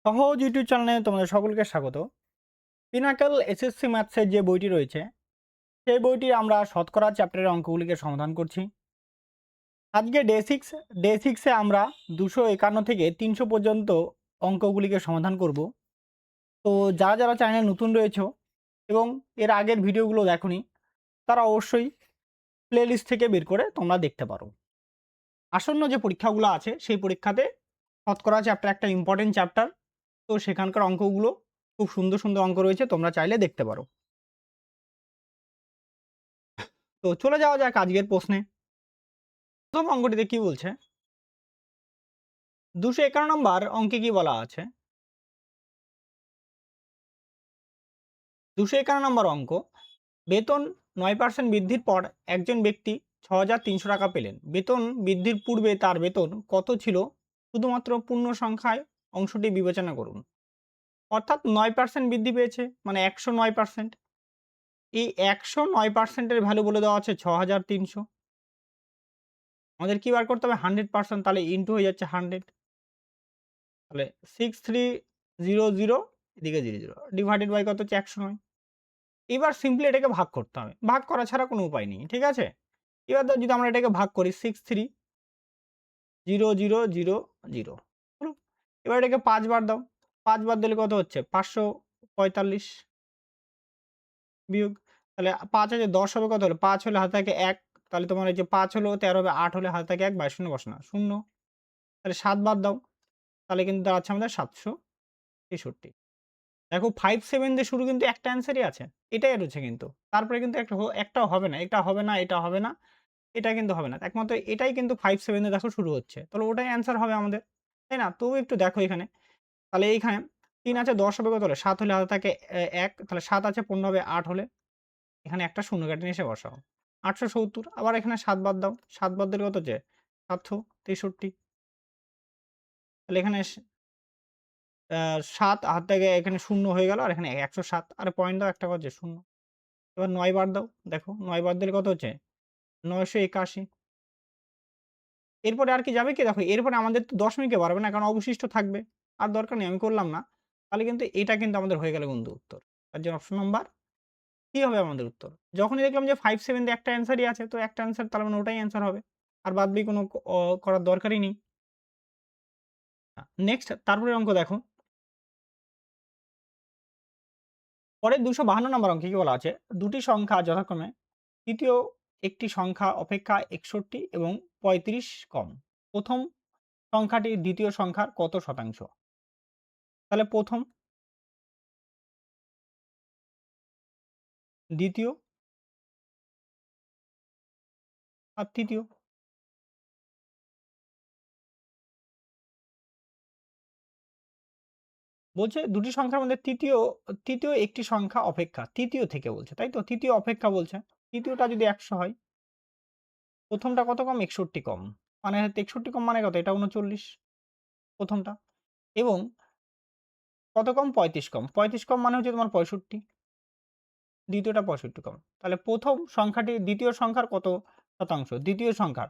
সহজ ইউটিউব চ্যানেলে তোমাদের সকলকে স্বাগত। পিনাকল এসএসসি ম্যাথসের যে বইটি রয়েছে সেই বইটি আমরা শতকরা চ্যাপ্টারের অঙ্কগুলিকে সমাধান করছি। আজকে ডে সিক্সে আমরা 251 থেকে 300 পর্যন্ত অঙ্কগুলিকে সমাধান করব। তো যারা যারা চ্যানেলে নতুন রয়েছে এবং এর আগের ভিডিওগুলো দেখোনি তারা অবশ্যই প্লেলিস্ট থেকে বের করে তোমরা দেখতে পারো। আসন্ন যে পরীক্ষাগুলো আছে সেই পরীক্ষাতে শতকরা চ্যাপ্টার একটা ইম্পর্টেন্ট চ্যাপ্টার, তো সেখানকার অঙ্কগুলো খুব সুন্দর সুন্দর অঙ্ক রয়েছে, তোমরা চাইলে দেখতে পারো। তো চলে যাওয়া যাক আজকের প্রশ্নে। প্রথম অঙ্কটিতে কি বলছে? 251 নম্বর অঙ্কে কি বলা আছে? 251 নম্বর অঙ্ক, বেতন 9% বৃদ্ধির পর একজন ব্যক্তি 6,300 টাকা পেলেন। বেতন বৃদ্ধির পূর্বে তার বেতন কত ছিল? শুধুমাত্র পূর্ণ সংখ্যায় অংশটি বিবেচনা করুন। অর্থাৎ 9% বৃদ্ধি পেয়েছে, মানে 109%। এই 109%-এর ভ্যালু বলে দেওয়া আছে 6,300। আমাদের কি বার করতে হবে? 100%, তাহলে ইন্টু হয়ে যাচ্ছে 100। তাহলে 6300 এদিকে 00 ডিভাইডেড বাই কত হচ্ছে 109। এবার সিম্পলি এটাকে ভাগ করতে হবে। ভাগ করা ছাড়া কোনো উপায় নেই। ঠিক আছে? এবার যদি আমরা এটাকে ভাগ করি 630000 হলো। এবার এটাকে 5 বার দাও। 5 বার দিলে কত হচ্ছে? 545 বিয়োগ, তাহলে 5 আছে 10 হবে, কত হলো? 5 হলে হাতে থাকে 1, তাহলে তোমার এই যে 5 হলো 13 হবে, 8 হলে হাতে থাকে 1, 22 শূন্য বসানো 0। তাহলে 7 বার দাও, তাহলে কিন্তু দাঁড়াচ্ছে আমাদের 763। দেখো 5, 7 দিয়ে শুরু কিন্তু একটা অ্যান্সারই আছে। এটাই রয়েছে কিন্তু। তারপরে কিন্তু একটাও হবে না। এটা হবে না, এটা হবে না, এটা কিন্তু হবে না। একমাত্র এটাই কিন্তু 5, 7 দিয়ে দেখো শুরু হচ্ছে। তাহলে ওটাই অ্যান্সার হবে আমাদের। তাই না? তবুও একটু দেখো এখানে। তাহলে এইখানে 3 আছে 10 হবে, কত হলে? 7 হলে হাতে থাকে 1, তাহলে 7 আছে 15 হবে 8 হলে। এখানে একটা শূন্য কেটে নিয়ে এসে বসাও। 870। আবার এখানে 7 বাদ দাও। 7 বাদ দিলে কত হচ্ছে? 763। তাহলে এখানে ৭ হাত থেকে এখানে 0 হয়ে গেল, আর এখানে 107। আরে পয়েন্ট দাও, একটা হচ্ছে 0। এবার ৯ বার দাও। দেখো ৯ বার দিলে কত হচ্ছে? ৯৮১। এরপরে আর কি যাবে কি? দেখো এরপরে আমাদের তো দশমিকে বাড়বে না, কারণ অবশিষ্ট থাকবে। আর দরকার নেই, আমি করলাম না। তাহলে কিন্তু এটা কিন্তু আমাদের হয়ে গেল বন্ধু উত্তর। তার জন্য অপশন নাম্বার কি হবে আমাদের উত্তর? যখনই দেখলাম যে 5, 7 দিয়ে একটা অ্যান্সারই আছে, তো একটা অ্যান্সার, তার মানে ওটাই অ্যান্সার হবে। আর বাদ বাকি কোনো করার দরকারই নেই। নেক্সট তারপরের অঙ্ক দেখো। পরের 252 নম্বর অঙ্কে কি বলা আছে? দুটি সংখ্যা যথাক্রমে তৃতীয় একটি সংখ্যা অপেক্ষা 61 এবং 35 কম। প্রথম সংখ্যাটি দ্বিতীয় সংখ্যার কত শতাংশ? তাহলে প্রথম, দ্বিতীয় আর তৃতীয়। বলছে দুটি সংখ্যার মধ্যে তৃতীয় একটি সংখ্যা অপেক্ষা, তৃতীয় থেকে বলছে, তাই তো? তৃতীয় অপেক্ষা বলছে। তৃতীয়টা যদি 100 হয়, প্রথমটা কত কম? 61 কম। মানে 61 কম মানে কত? এটা 39 প্রথমটা। এবং কত কম? 35 কম। 35 কম মানে হচ্ছে তোমার 65। দ্বিতীয়টা 65 কম। তাহলে প্রথম সংখ্যাটি দ্বিতীয় সংখ্যার কত শতাংশ? দ্বিতীয় সংখ্যার।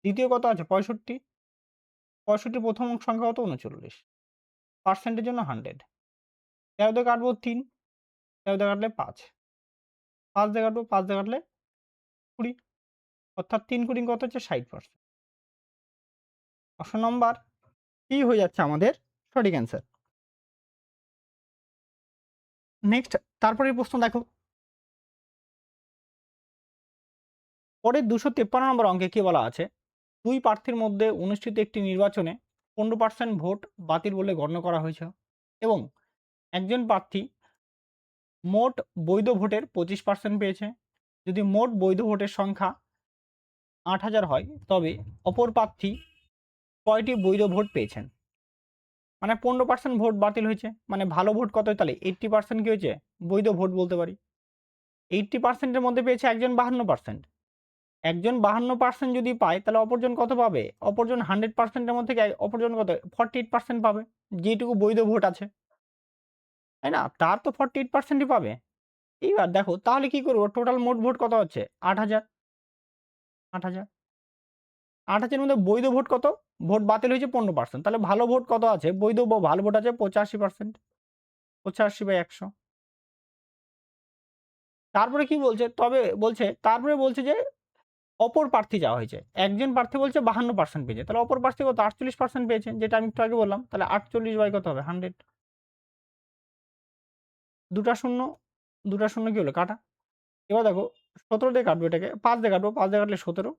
দ্বিতীয় কত আছে? 65। 65 প্রথম সংখ্যা কত? 39। পার্সেন্টের জন্য 100। 13 দিয়ে কাটবো 3, 13 দিয়ে কাটলে 5, 5 দিয়ে কাটবো, 5 দিয়ে কাটলে 20। অর্থাৎ 3 কুড়ি কত হচ্ছে? 60%। অপশন নাম্বার কি হয়ে যাচ্ছে আমাদের সঠিক অ্যান্সার। নেক্সট তারপরের প্রশ্ন দেখো। পরের 253 নম্বর অঙ্কে কি বলা আছে? দুই প্রার্থীর মধ্যে অনুষ্ঠিত একটি নির্বাচনে 15% ভোট বাতিল বলে গণ্য করা হয়েছে এবং একজন প্রার্থী মোট বৈধ ভোটের 25% পেয়েছে। যদি মোট বৈধ ভোটের সংখ্যা 8000 হয়, তবে অপর প্রার্থী কয়টি বৈধ ভোট পেয়েছেন? মানে 15% ভোট বাতিল হয়েছে, মানে ভালো ভোট কত? তাহলে 80% কি হয়েছে? বৈধ ভোট বলতে পারি। 80%-এর মধ্যে পেয়েছে একজন 52%। একজন 52% যদি পায়, তাহলে অপরজন কত পাবে? অপরজন 100%-এর মধ্যে থেকে অপরজন কত? 48% পাবে, যেটুকু বৈধ ভোট আছে। তাই না? তার তো 48%ই পাবে। এইবার দেখো তাহলে কি করব? টোটাল মোট ভোট কত হচ্ছে? 8000। 8000 এর মধ্যে বৈধ ভোট কত? ভোট বাতিল হয়েছে 15%, তাহলে ভালো ভোট কত আছে? বৈধ ভালো ভোট আছে 85%, 85/100। তারপরে কি বলছে? তারপরে বলছে যে অপর প্রার্থী যাওয়া হয়েছে। একজন প্রার্থী বলছে 52% পেয়েছে। তাহলে অপর প্রার্থী কত? 48% পেয়েছে, যেটা আমি একটু আগে বললাম। তাহলে 48 কত হবে? 100। দুটা শূন্য, দুটা শূন্য কি হলো? কাটা। এবার দেখো 17 দিয়ে কাটবো এটাকে, 5 দিয়ে কাটবো, 5 দিয়ে কাটলে 17,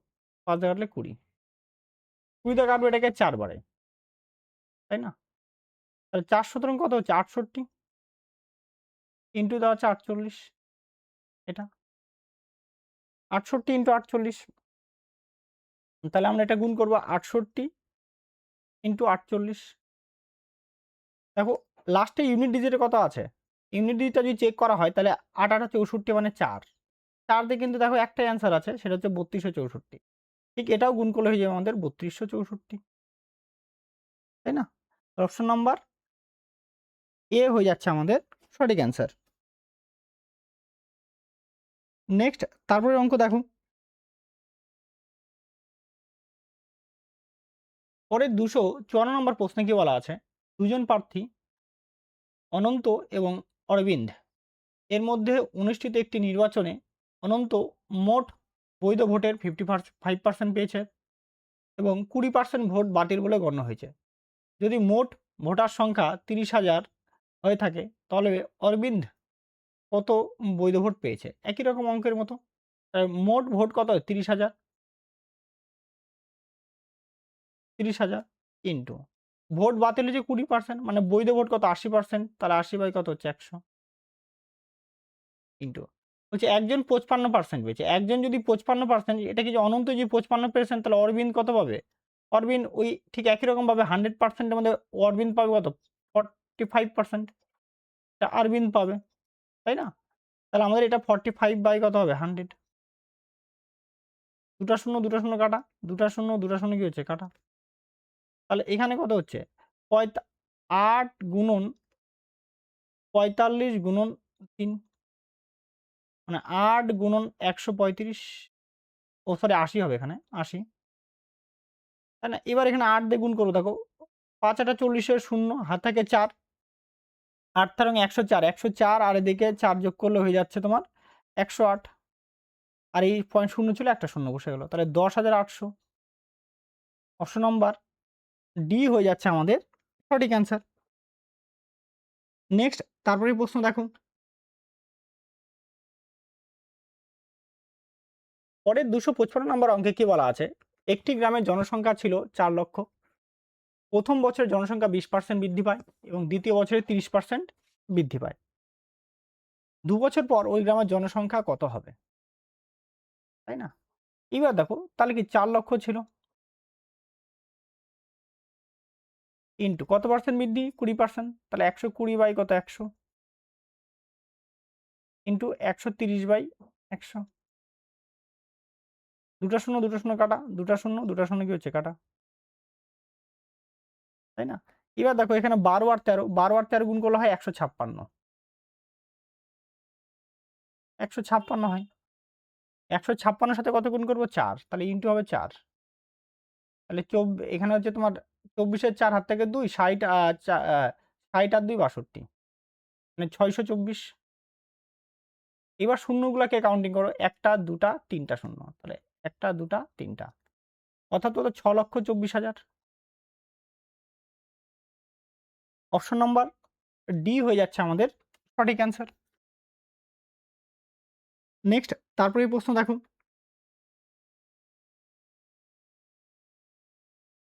5 দিয়ে কাটলে 20, 20 দিয়ে কাটবো এটাকে 4 বারে, তাই না? তাহলে 4 17 কত হচ্ছে? 68, ইন্টু দেওয়া হচ্ছে 48, এটা 68 ইন্টু 48। তাহলে আমরা এটা গুণ করবো 68 ইন্টু 48। দেখো লাস্টে ইউনিট ডিজিটে কত আছে? ইউনিট ডিজিটটা যদি চেক করা হয় তাহলে 8 8 64 মানে 4, 4 দিয়ে কিন্তু দেখো একটাই অ্যান্সার আছে, সেটা হচ্ছে 3264। ঠিক এটাও গুণ করলে হয়ে যাবে আমাদের 3264, তাই না? অপশন নাম্বার এ হয়ে যাচ্ছে আমাদের সঠিক অ্যান্সার। নেক্সট তারপরের অঙ্ক দেখো। পরের 254 নম্বর প্রশ্নে কি বলা আছে? দুজন প্রার্থী অনন্ত এবং অরবিন্দ এর মধ্যে অনুষ্ঠিত একটি নির্বাচনে অনন্ত মোট বৈধ ভোটের 55% পেয়েছে এবং 20% ভোট বাতিল বলে গণ্য হয়েছে। যদি মোট ভোটার সংখ্যা 30,000 হয়ে থাকে তাহলে অরবিন্দ কত বৈধ ভোট পেয়েছে? একই রকম অঙ্কের মতো। মোট ভোট কত? 30,000, 30,000 ইন্টু ভোট বাতিল হয়েছে 20%, মানে বৈধ ভোট কত? 80%, তাহলে 80 কত হচ্ছে? 100 ইন্টু বলছে একজন 55% পেয়েছে। একজন যদি 55%, এটা কি যে অনন্ত যদি 55%, তাহলে অরবিন্দ কত পাবে? অরবিন্দ ওই ঠিক একই রকম ভাবে 100%-এর মধ্যে অরবিন্দ পাবে কত? 45%, এটা অরবিন্দ পাবে, তাই না? তাহলে আমাদের এটা 45 কত হবে? 100। দুটা শূন্য, দুটা শূন্য কাটা, দুটা শূন্য, দুটা শূন্য কি হচ্ছে? কাটা। তাহলে এখানে কত হচ্ছে? 8 গুণন 45 গুণন 3, মানে 8 গুণন 135, ও সরি 80 হবে এখানে, 80, তাই না? এবার এখানে 8 দিয়ে গুণ করবো, দেখো 5 8 40 শূন্য, হাত থাকে 4, 8 থারং 104, 104 আর এদিকে 4 যোগ করলে হয়ে যাচ্ছে তোমার 108, আর এই পয়েন্ট শূন্য ছিল, একটা শূন্য বসে গেল, তাহলে 10,800। অপশন নাম্বার ডি হয়ে যাচ্ছে আমাদের সঠিক অ্যান্সার। নেক্সট তারপরে প্রশ্ন দেখো। পরের 255 নম্বর অঙ্কে কি বলা আছে? একটি গ্রামের জনসংখ্যা ছিল 4 লক্ষ। প্রথম বছরে জনসংখ্যা 20% বৃদ্ধি পায় এবং দ্বিতীয় বছরে 30% বৃদ্ধি পায়। 2 বছর পর ওই গ্রামের জনসংখ্যা কত হবে? তাই না? এবার দেখো তাহলে কি 4 লক্ষ ছিল, ইন্টু কত পার্সেন্ট বৃদ্ধি? 20%, তাহলে 120 কত? 100, ইন্টু 130/100। দুটা শূন্য, দুটা শূন্য কাটা, দুটা শূন্য, দুটা শূন্য কি হচ্ছে? কাটা, তাই না? এবার দেখো এখানে 12 আর 13, 12 আর 13 গুণ করলে হয় 156, 156 হয়। 156 সাথে কত গুণ করবো? 4, তাহলে ইন্টু হবে 4, তাহলে এখানে হচ্ছে তোমার 24-এর 4 হাত থেকে 2, 60 60 আর 2 62, মানে 624। এবার শূন্যগুলাকে কাউন্টিং করো, একটা, দুটা, তিনটা শূন্য, তাহলে একটা, দুটা, তিনটা, অর্থাৎ হলো 6,24,000। অপশন নাম্বার ডি হয়ে যাচ্ছে আমাদের সঠিক অ্যান্সার। নেক্সট তারপরে প্রশ্ন দেখো।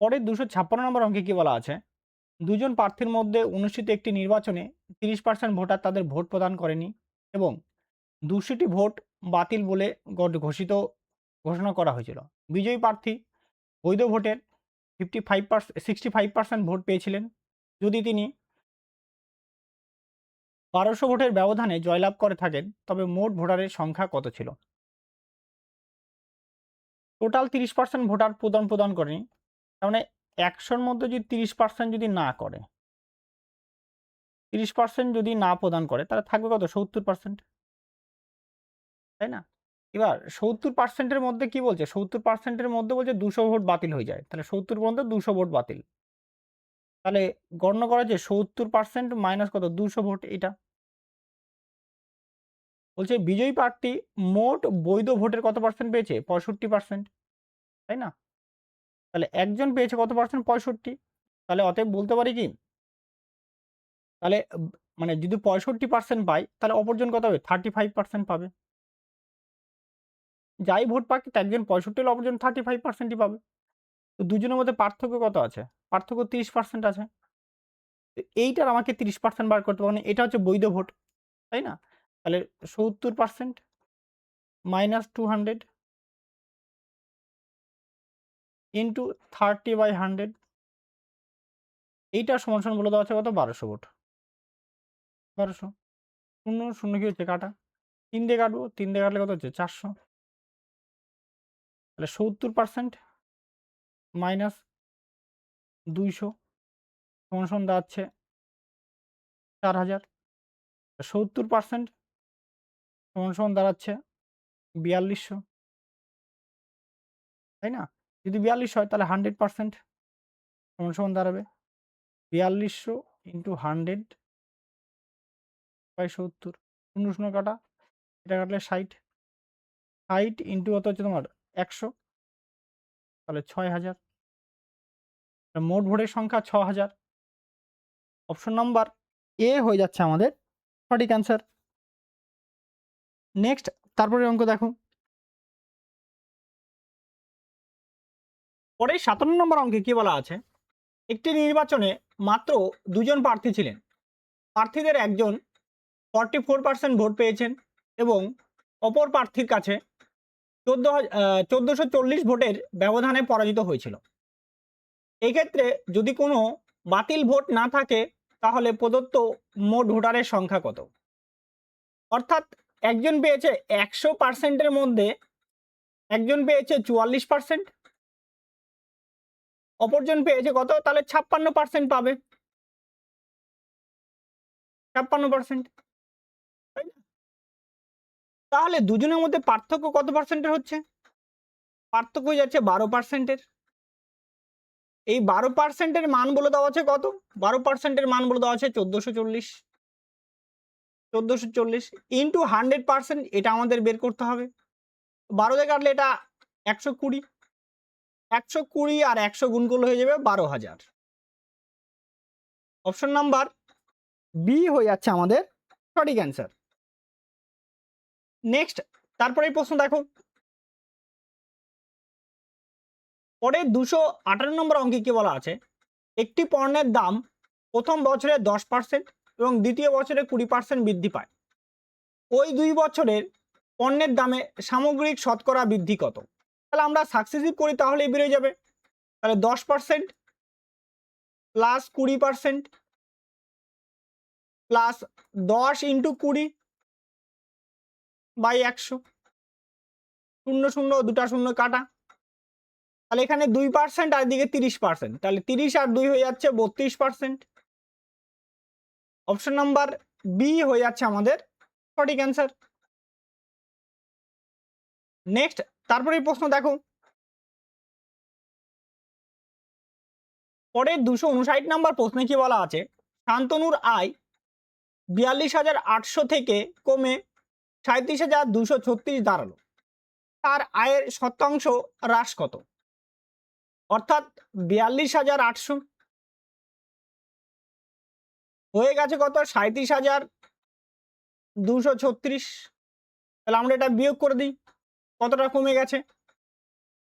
পরের 256 নম্বর অঙ্কে কি বলা আছে? দুজন প্রার্থীর মধ্যে অনুষ্ঠিত একটি নির্বাচনে 30% ভোটার তাদের ভোট প্রদান করেনি এবং 200টি ভোট বাতিল বলে ঘোষণা করা হয়েছিল। বিজয়ী প্রার্থী বৈধ ভোটের 65% ভোট পেয়েছিলেন। যদি তিনি 1200 ভোটের ব্যবধানে জয়লাভ করে থাকেন তবে মোট ভোটারের সংখ্যা কত ছিল? টোটাল 30% ভোটার প্রদান করেনি, তার মানে 100-র মধ্যে যদি 30% যদি না করে, 30% যদি না প্রদান করে, তাহলে থাকবে কত? 70%, তাই না? এবার 70% মধ্যে কি বলছে, 70% মধ্যে বলছে 200 ভোট বাতিল হয়ে যায়, তাহলে 70 মধ্যে 200 ভোট বাতিল। তাহলে গণনা করা যে 70% মাইনাস কত, 200 ভোট, এটা বলছে বিজয়ী প্রার্থী মোট বৈধ ভোটের কত পার্সেন্ট পেয়েছে, 65%, তাই না? তাহলে একজন পেয়েছে কত পার্সেন্ট, 65। তাহলে অতএব বলতে পারি কি, তাহলে মানে যদি 65% পায় তাহলে অপরজন কত হবে, 35% পাবে। যাই ভোট পাক একজন 65 হলে অপরজন 35%ই পাবে। তো দুজনের মধ্যে পার্থক্য কত আছে, পার্থক্য 30% আছে। তো এইটার আমাকে 30% বার করতে পারবো না, এটা হচ্ছে বৈধ ভোট, তাই না? তাহলে 70% মাইনাস 200 ইন্টু 30/100, এইটা সমান সমান বলে দেওয়া আছে কত, 1200 ভোট। 1200, শূন্য শূন্য কি হচ্ছে কাটা, 3 দিয়ে কাটবো, 3 দিয়ে কাটলে কত হচ্ছে, 400। তাহলে 70% মাইনাস 200 সমান সমান দাঁড়াচ্ছে 4000। 70% সমান সমান দাঁড়াচ্ছে 4200, তাই না? যদি 42 হয় তাহলে 100% সমান সমান দাঁড়াবে 4200 ইন্টু 100/70, শূন্য শূন্য কাটা, এটা কাটলে 60, 60 ইন্টু কত হচ্ছে তোমার 100, তাহলে 6000। মোট ভোটের সংখ্যা 6000। অপশন নাম্বার এ হয়ে যাচ্ছে আমাদের সঠিক অ্যান্সার। নেক্সট, তারপরে অঙ্ক দেখো। পরে 57 নম্বর অঙ্কে কি বলা আছে, একটি নির্বাচনে মাত্র 2 জন প্রার্থী ছিলেন। প্রার্থীদের একজন 44% ভোট পেয়েছেন এবং অপর প্রার্থীর কাছে 1440 ভোটের ব্যবধানে পরাজিত হয়েছিল। এক্ষেত্রে যদি কোনো বাতিল ভোট না থাকে তাহলে প্রদত্ত মোট ভোটারের সংখ্যা কত? অর্থাৎ একজন পেয়েছে 100%-এর মধ্যে একজন পেয়েছে 44%, অপরজন পেয়েছে কত, তাহলে 56% পাবে, 56%, তাই না? তাহলে দুজনের মধ্যে পার্থক্য কত পার্সেন্টের হচ্ছে, পার্থক্য হয়ে যাচ্ছে 12%-এর। এই 12%-এর মান বলে দেওয়া আছে কত, 12%-এর মান বলে দেওয়া আছে 1440, 1440 ইন্টু 100%, এটা আমাদের বের করতে হবে। 12 দিয়ে কাটলে এটা 120, 120 আর 100 গুণ করলে হয়ে যাবে 12,000। অপশন নাম্বার বি হয়ে যাচ্ছে আমাদের সঠিক অ্যান্সার। নেক্সট, তারপরে এই প্রশ্ন দেখো। পরে 258 নম্বর অঙ্কে কি বলা আছে, একটি পণ্যের দাম প্রথম বছরে 10% এবং দ্বিতীয় বছরে 20% বৃদ্ধি পায়। ওই 2 বছরের পণ্যের দামে সামগ্রিক শতকরা বৃদ্ধি কত? তাহলে আমরা সাকসেসিভ করি তাহলেই বেড়ে যাবে। তাহলে 10% প্লাস 20% প্লাস 10 ইন্টু 20 বাই 100, শূন্য শূন্য দুটা শূন্য কাটা, তাহলে এখানে 2% আর এদিকে 30%, তাহলে 30 আর 2 হয়ে যাচ্ছে 32%। অপশন নাম্বার বি হয়ে যাচ্ছে আমাদের সঠিক অ্যান্সার। নেক্সট, তারপরে প্রশ্ন দেখো। পরের 259 নম্বর প্রশ্নে কি বলা আছে, শান্তনুর আয় 42,800 থেকে কমে 37,236 দাঁড়ালো, তার আয়ের শতাংশ হ্রাস কত? অর্থাৎ 42,800 হয়ে গেছে কত, 37,236। তাহলে আমরা এটা বিয়োগ করে দিই, কতটা কমে গেছে,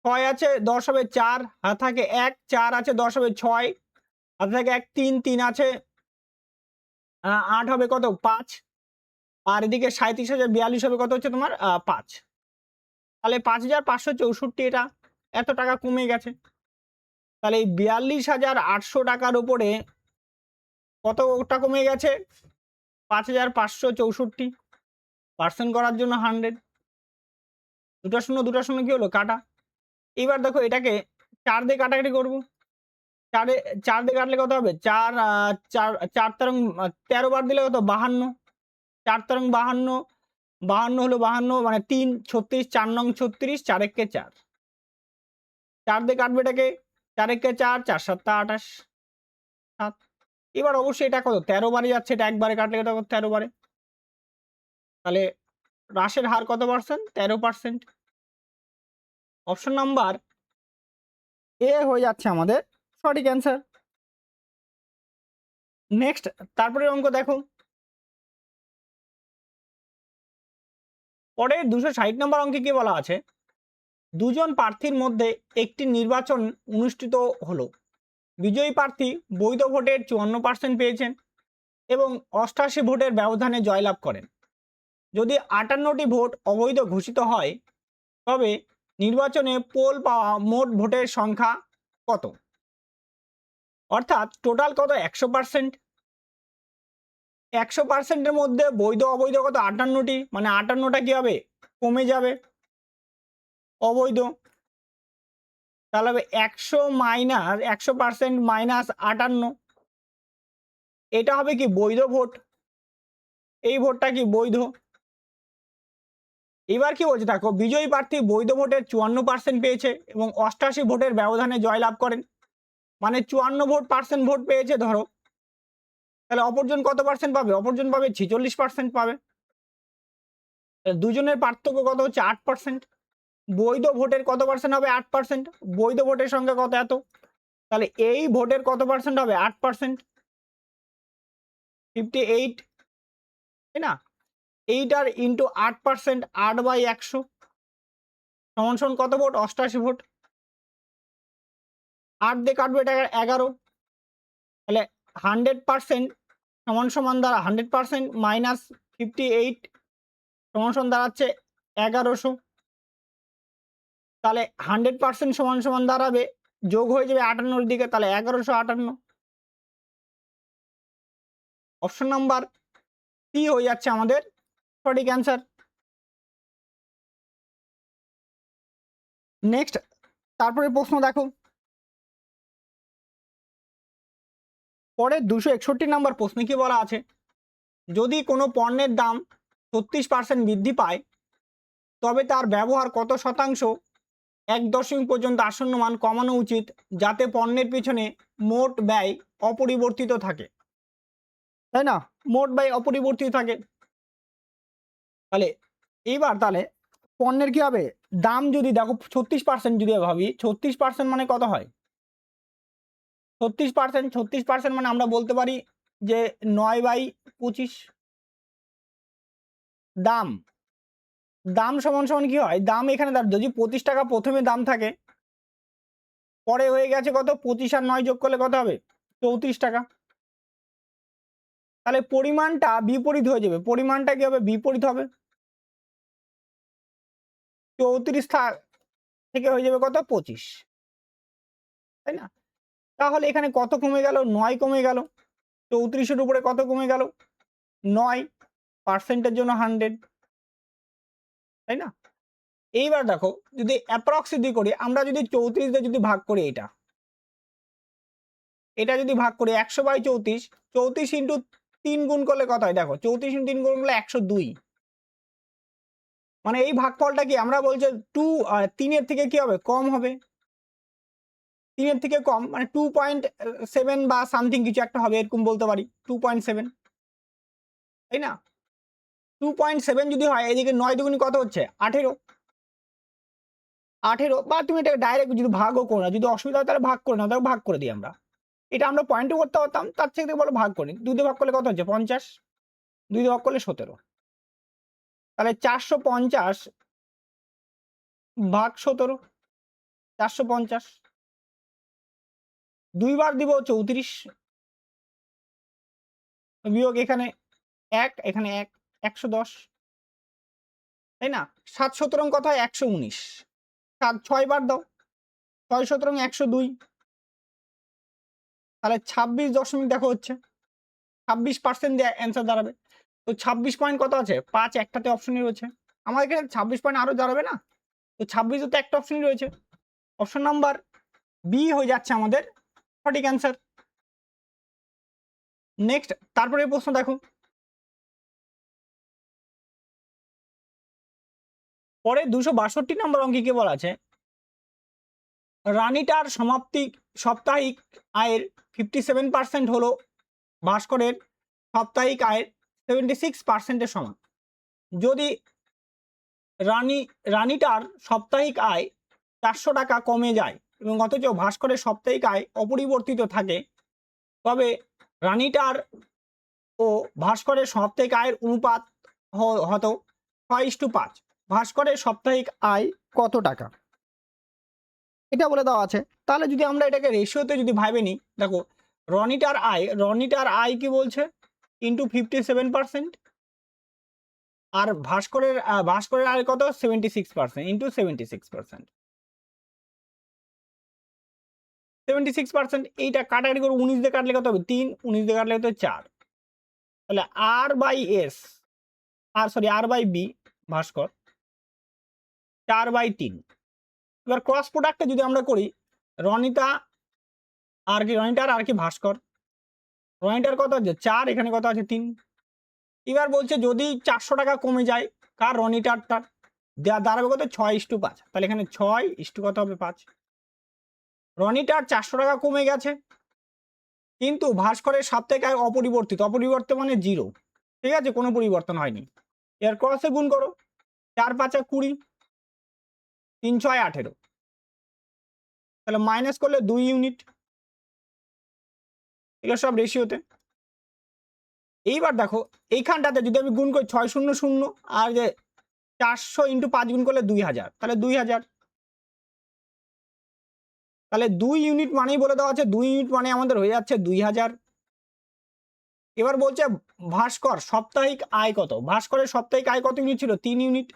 6 আছে 10 হবে 4, হাতে থাকে 1, 4 আছে 10 হবে 6, হাতে থাকে 1, 3, 3 আছে 8 হবে কত, 5, আর এদিকে 37,042 হবে কত হচ্ছে তোমার 5। তাহলে 5,564, এটা এত টাকা কমে গেছে। তাহলে এই 42,800 টাকার উপরে কতটা কমে গেছে, 5,564 করার জন্য 100, দুটা শূন্য কি হলো কাটা। এবার দেখো এটাকে 4 দিয়ে কাটাকাটি করবো, 4 দিয়ে কাটলে কত হবে, 4 4 4 তেরং 13 বার দিলে কত, 52, 4 তেরং 52, 52 হলো 52 মানে 3 36 4 নং 36 4 একে 4 4 দিয়ে কাটবে এটাকে 4 একে 4 4 7 28 7 এবার অবশ্যই এটা কত 13 বারে যাচ্ছে, এটা একবারে কাটলে এটা 13 বারে, তাহলে হ্রাসের হার কত পার্সেন্ট 13%। অপশন নাম্বার এ হয়ে যাচ্ছে আমাদের সঠিক অ্যান্সার। নেক্সট তারপরে অঙ্ক দেখো, পরে 260 নম্বর অঙ্কে কি বলা আছে, দুজন প্রার্থীর মধ্যে একটি নির্বাচন অনুষ্ঠিত হলো, বিজয়ী প্রার্থী বৈধ ভোটের 54% পেয়েছেন এবং 88 ভোটের ব্যবধানে জয়লাভ করেন। যদি 58টি ভোট অবৈধ ঘোষিত হয় তবে নির্বাচনে পোল পাওয়া মোট ভোটের সংখ্যা কত? অর্থাৎ টোটাল কত 100%, 100%-এর মধ্যে বৈধ অবৈধ কত 58টি, মানে 58টা কি হবে কমে যাবে অবৈধ, তাহলে হবে 100 মাইনাস 100% মাইনাস 58, এটা হবে কি বৈধ ভোট, এই ভোটটা কি বৈধ। এবার কি বলছে দেখো, বিজয়ী প্রার্থী বৈধ ভোটের 54% পেয়েছে এবং 88 ভোটের ব্যবধানে জয়লাভ করেন, মানে 54% ভোট পেয়েছে ধরো, তাহলে অপরজন কত পার্সেন্ট পাবে, অপরজন পাবে 46% পাবে, দুজনের পার্থক্য কত হচ্ছে 8%, বৈধ ভোটের কত পার্সেন্ট হবে 8%, বৈধ ভোটের সংখ্যা কত এত, তাহলে এই ভোটের কত পার্সেন্ট হবে 8%, 58, তাই না, 8 আর ইন্টু 8%, 8/100 সমান সমান কত ভোট 88 ভোট, 8 দিয়ে কাটবে এটা 11, তাহলে 100% সমান সমান দ্বারা 100% মাইনাস 58 সমান সমান দাঁড়াচ্ছে 1100, তাহলে 100% সমান সমান দাঁড়াবে যোগ হয়ে যাবে 58-র দিকে, তাহলে 1158। অপশন নাম্বার সি হয়ে যাচ্ছে আমাদের সঠিক অ্যান্সার। নেক্সট তারপরে প্রশ্ন দেখো, পরে 261 নম্বর প্রশ্নে কি বলা আছে, যদি কোনো পণ্যের দাম 36% বৃদ্ধি পায় তবে তার ব্যবহার কত শতাংশ 1 পর্যন্ত আসন্ন মান কমানো উচিত যাতে পণ্যের পিছনে মোট ব্যয় অপরিবর্তিত থাকে, তাই না, মোট ব্যয় অপরিবর্তিত থাকে। তাহলে এইবার তাহলে পণ্যের কি হবে দাম যদি দেখো 36% যদি ভাবি, 36% মানে কত হয় 36%, 36% মানে আমরা বলতে পারি যে 9/25, দাম দাম সমান সমান কি হয়, দাম এখানে যদি 25 টাকা প্রথমে দাম থাকে, পরে হয়ে গেছে কত 25 আর 9 যোগ করলে কত হবে 34 টাকা, তাহলে পরিমাণটা বিপরীত হয়ে যাবে, পরিমাণটা কি হবে বিপরীত হবে, 34 থেকে হয়ে যাবে কত 25, তাই না, তাহলে এখানে কত কমে গেল 9 কমে গেল, 34-এর উপরে কত কমে গেল 9, পার্সেন্টের জন্য 100, তাই না। এইবার দেখো যদি অ্যাপ্রক্সিমেটলি করি, আমরা যদি 34 দিয়ে যদি ভাগ করি, এটা যদি ভাগ করি 100/34, 34 ইন্টু 3 গুণ করলে কত হয় দেখো, 34 ইন্টু 3 গুণ করলে 102, মানে এই ভাগফলটা কি আমরা বলছি 2 3-এর থেকে কি হবে কম হবে, 3-এর থেকে কম মানে 2.7 বা সামথিং কিছু একটা হবে, এরকম বলতে পারি 2.7, তাই না, 2.7 যদি হয়, এদিকে 9 দুগুণী কত হচ্ছে 18, 18 বা তুমি এটা ডাইরেক্ট যদি ভাগও করো না, যদি অসুবিধা হয় তাহলে ভাগ করে নাও, তাহলে ভাগ করে দিই আমরা, এটা আমরা পয়েন্টও করতে পারতাম, তার থেকে বলো ভাগ করি, 2 দিয়ে ভাগ করলে কত হচ্ছে 50, 2 দিয়ে ভাগ করলে 17, তাহলে 450 ভাগ 17, 450, 2 বার দিব 34, বিয়োগ এখানে 1, এখানে 1, 110, তাই না, 7 17 কত হয় 119, 7 6 বার দাও, 6 17 102, তাহলে 26 দেখো হচ্ছে 26% দিয়ে অ্যান্সার দাঁড়াবে, তো 26 পয়েন্ট কত আছে 5, একটাতে অপশনই রয়েছে, আমার এখানে 26 পয়েন্ট আরো দাঁড়াবে না, তো 26 তো একটা অপশনই রয়েছে, অপশন নাম্বার বি হয়ে যাচ্ছে আমাদের সঠিক অ্যান্সার। নেক্সট তারপরে প্রশ্ন দেখো, পরে 262 নম্বর অঙ্কে কি বলা আছে, রানীটার সাপ্তাহিক আয়ের 57% হলো ভাস্করের সাপ্তাহিক আয়ের 76%-এর সমান। যদি রানীটার সাপ্তাহিক আয় 400 টাকা কমে যায় এবং অথচ ভাস্করের সাপ্তাহিক আয় অপরিবর্তিত থাকে, তবে রানীটার ও ভাস্করের সাপ্তাহিক আয়ের অনুপাত হতো 6:5। ভাস্করের সাপ্তাহিক আয় কত টাকা এটা বলে দেওয়া আছে। তাহলে যদি আমরা এটাকে রেশিওতে যদি ভাবে নিই, দেখো রনিটার আয় কি বলছে ইন্টু 57%, আর ভাস্করের আয় কত 76% ইন্টু 76%। 76% এইটা কাটাকাটি করে 19 দিয়ে কাটলে কত হবে 3, 19 দিয়ে কাটলে কত 4। তাহলে আর বাই বি ভাস্কর 4/3। এবার ক্রস প্রোডাক্টটা যদি আমরা করি, রনিটার আর কি ভাস্কর, রনিটার কত আছে 4, এখানে কত আছে 3। এবার বলছে যদি 400 টাকা কমে যায় কার, রনিটারটার, দাঁড়াবে কত 6:5। তাহলে এখানে 6 কত হবে 5। রনিটার 400 টাকা কমে গেছে, কিন্তু ভাস্করের সাপ্তাহিক আয় অপরিবর্তিত মানে 0, ঠিক আছে, কোনো পরিবর্তন হয়নি। এর ক্রসে গুণ করো, 4×5 = 20, 3×6 = 18, তাহলে মাইনাস করলে 2 ইউনিট। এগুলো সব রেশিওতে। এইবার দেখো এইখানটাতে যদি আমি গুণ করি 600 আর যে 400 × 5 গুণ করলে 2000, তাহলে 2000, তাহলে 2 ইউনিট মানেই বলে দেওয়া আছে, 2 ইউনিট মানে আমাদের হয়ে যাচ্ছে 2000। এবার বলছে ভাস্কর সাপ্তাহিক আয় কত, ভাস্করের সাপ্তাহিক আয় কত ইউনিট ছিল 3 ইউনিট,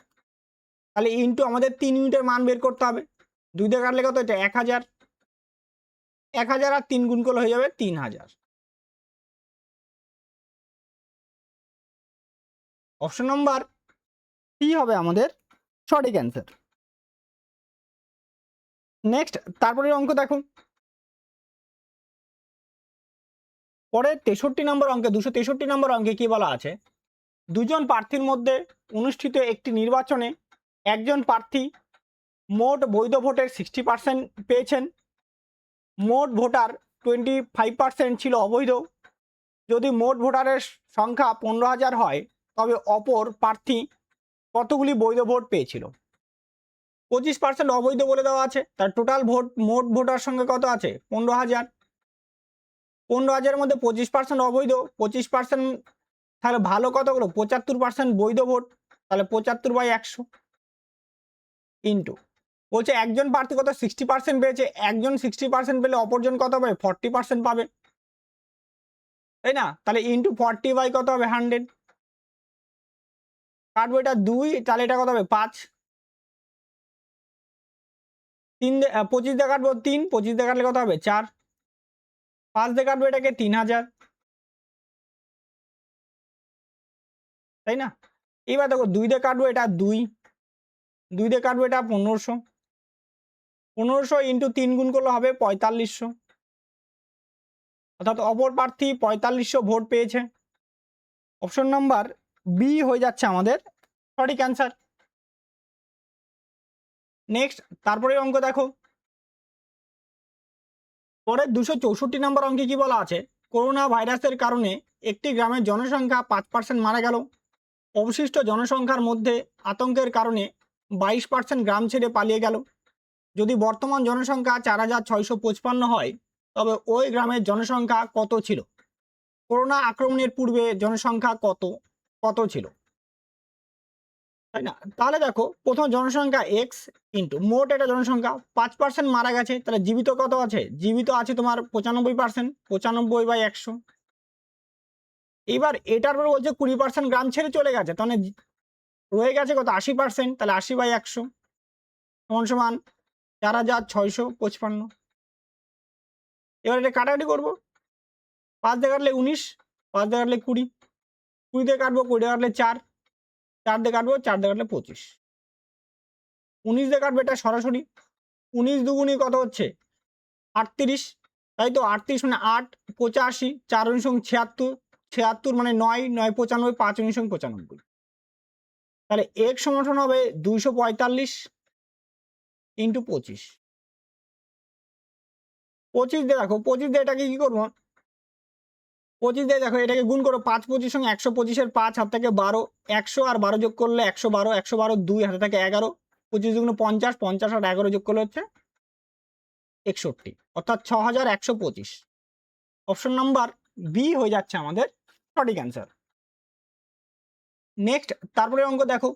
তাহলে ইন্টু আমাদের 3 ইউনিটের মান বের করতে হবে। 2 দিয়ে কাটলে কত, এটা 1000, 1000 আর 3 গুণ করলে হয়ে যাবে 3000। অপশন নাম্বার সি হবে আমাদের সঠিক অ্যান্সার। নেক্সট তারপরে অঙ্ক দেখো, পরে 63 নম্বর অঙ্কে 263 নম্বর অঙ্কে কি বলা আছে, দুজন প্রার্থীর মধ্যে অনুষ্ঠিত একটি নির্বাচনে একজন প্রার্থী মোট বৈধ ভোটের 60% পেয়েছেন, মোট ভোটার 25% ছিল অবৈধ। যদি মোট ভোটারের সংখ্যা 15,000 হয়, তবে অপর প্রার্থী কতগুলি বৈধ ভোট পেয়েছিল। 25% অবৈধ বলে দেওয়া আছে, তার টোটাল মোট ভোটার সঙ্গে কত আছে 15,000। 15,000-এর মধ্যে 25% অবৈধ, 25% তাহলে ভালো কতগুলো 75% বৈধ ভোট, তাহলে 75/100 ইন্টু বলছে একজন প্রার্থী কত 60% পেয়েছে, একজন 60% পেলে অপরজন কত পাবে 40% পাবে, তাই না, তাহলে ইন্টু 40 কত হবে 100, কাটবো এটা 2, তাহলে এটা কত হবে 5, 25 দিয়ে কাটবো 3, 25 দিয়ে কাটলে কত হবে 4, 5 দিয়ে কাটবো এটাকে 3000, তাই না। এবার দেখো 2 দিয়ে কাটবো এটা 2, 2 দিয়ে কাটবো এটা 1500, 1500 ইন্টু 3 গুণ করলে হবে 4500, অর্থাৎ অপর প্রার্থী 4500 ভোট পেয়েছে। অপশন নাম্বার বি হয়ে যাচ্ছে আমাদের সঠিক অ্যান্সার। নেক্সট তারপরে অঙ্ক দেখো, পরে 264 নম্বর অঙ্কে কি বলা আছে, করোনা ভাইরাসের কারণে একটি গ্রামের জনসংখ্যা 5% মারা গেল, অবশিষ্ট জনসংখ্যার মধ্যে আতঙ্কের কারণে 22% গ্রাম ছেড়ে পালিয়ে গেল। যদি বর্তমান জনসংখ্যা 4,655 হয়, তবে ওই গ্রামের জনসংখ্যা কত ছিল। করোনা আক্রমণের পূর্বে জনসংখ্যা কত ছিল, তাই না। তাহলে দেখো প্রথম জনসংখ্যা এক্স ইন্টু মোট এটা জনসংখ্যা 5% মারা গেছে, তাহলে জীবিত কত আছে, জীবিত আছে তোমার 95%, 95/100। এবার এটার পর বলছে 20% গ্রাম ছেড়ে চলে গেছে, তাহলে রয়ে গেছে কত 80%, তাহলে 80/100 সমান 4,655। এবার এটা কাটাকাটি করবো, 5 দিয়ে কাটলে 19, 5 দিয়ে কাটলে 20, 20 দিয়ে কাটবো 20 দিয়ে কাটলে 4, 4 দিয়ে কাটবো 4 দিয়ে কাটলে 25, 19 দিয়ে কাটবো এটা সরাসরি, 19 দুগুণি কত হচ্ছে 38, তাই তো 38 মানে 8, 85, 4 × 76, 76 মানে 9, 9 95, 5 × 95। তাহলে x সমান হবে 245 ইন্টু 25। 25 দিয়ে দেখো, 25 দিয়ে এটাকে কি করবো, 25 দিয়ে দেখো এটাকে গুণ করো, 5 25 সঙ্গে 125 এর 5 হাত থেকে 12, 100 আর 12 যোগ করলে 112, 112 2 হাতে থাকে 11, 25 দুগুণ 50, 50 আর 11 যোগ করলে হচ্ছে 61, অর্থাৎ 6125। অপশন নাম্বার বি হয়ে যাচ্ছে আমাদের সঠিক অ্যান্সার। নেক্সট তারপরে অঙ্ক দেখো,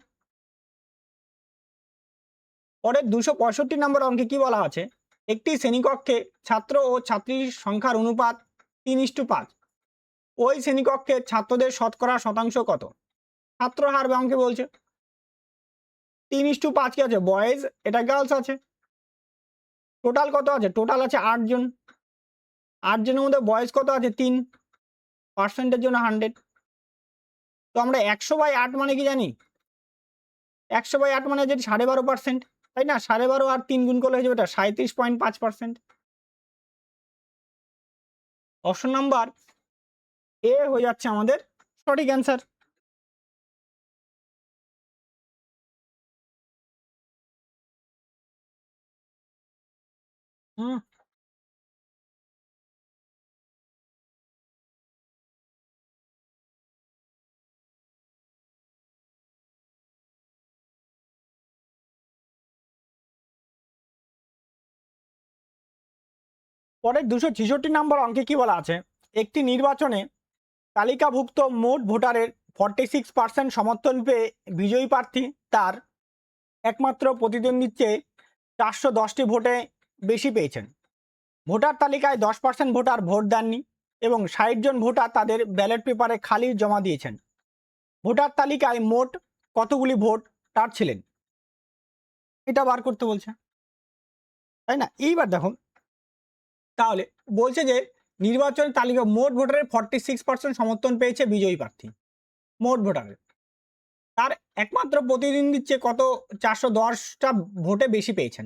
পরের 265 নম্বর অঙ্কে কি বলা আছে, একটি শ্রেণীকক্ষে ছাত্র ও ছাত্রীর সংখ্যার অনুপাত 3:5, ওই শ্রেণীকক্ষে ছাত্রদের শতকরা শতাংশ কত? ছাত্র হার অঙ্কে বলছে 3:5 কি আছে, বয়েজ, এটা গার্লস আছে। টোটাল কত আছে, টোটাল আছে 8 জন, 8 জনের মধ্যে বয়েজ কত আছে 3, পার্সেন্টের জন্য 100। তো আমরা 100/8 মানে কি জানি, 100/8 মানে যেটা 12.5%, তাই না? 12.5 আর 3 গুণ করলে হয়ে যাবে এটা 37.5%। অপশন নাম্বার এ হয়ে যাচ্ছে আমাদের সঠিক অ্যান্সার। হুম, পরের 266 নম্বর অঙ্কে কি বলা আছে, একটি নির্বাচনে তালিকাভুক্ত মোট ভোটারের 46% সমর্থন পেয়ে বিজয়ী প্রার্থী তার একমাত্র প্রতিদ্বন্দ্বীর চেয়ে 410টি ভোটে বেশি পেয়েছেন। ভোটার তালিকায় 10% ভোটার ভোট দেননি এবং 60 জন ভোটার তাদের ব্যালট পেপারে খালি জমা দিয়েছেন। ভোটার তালিকায় মোট কতগুলি ভোট তার ছিলেন, এটা বার করতে বলছে, তাই না? এইবার দেখো, তাহলে বলছে যে নির্বাচন তালিকা মোট ভোটারের 46% সমর্থন পেয়েছে বিজয়ী প্রার্থী, মোট ভোটারের, তার একমাত্র প্রতিদ্বন্দ্বীর চেয়ে কত 410টা ভোটে বেশি পেয়েছেন।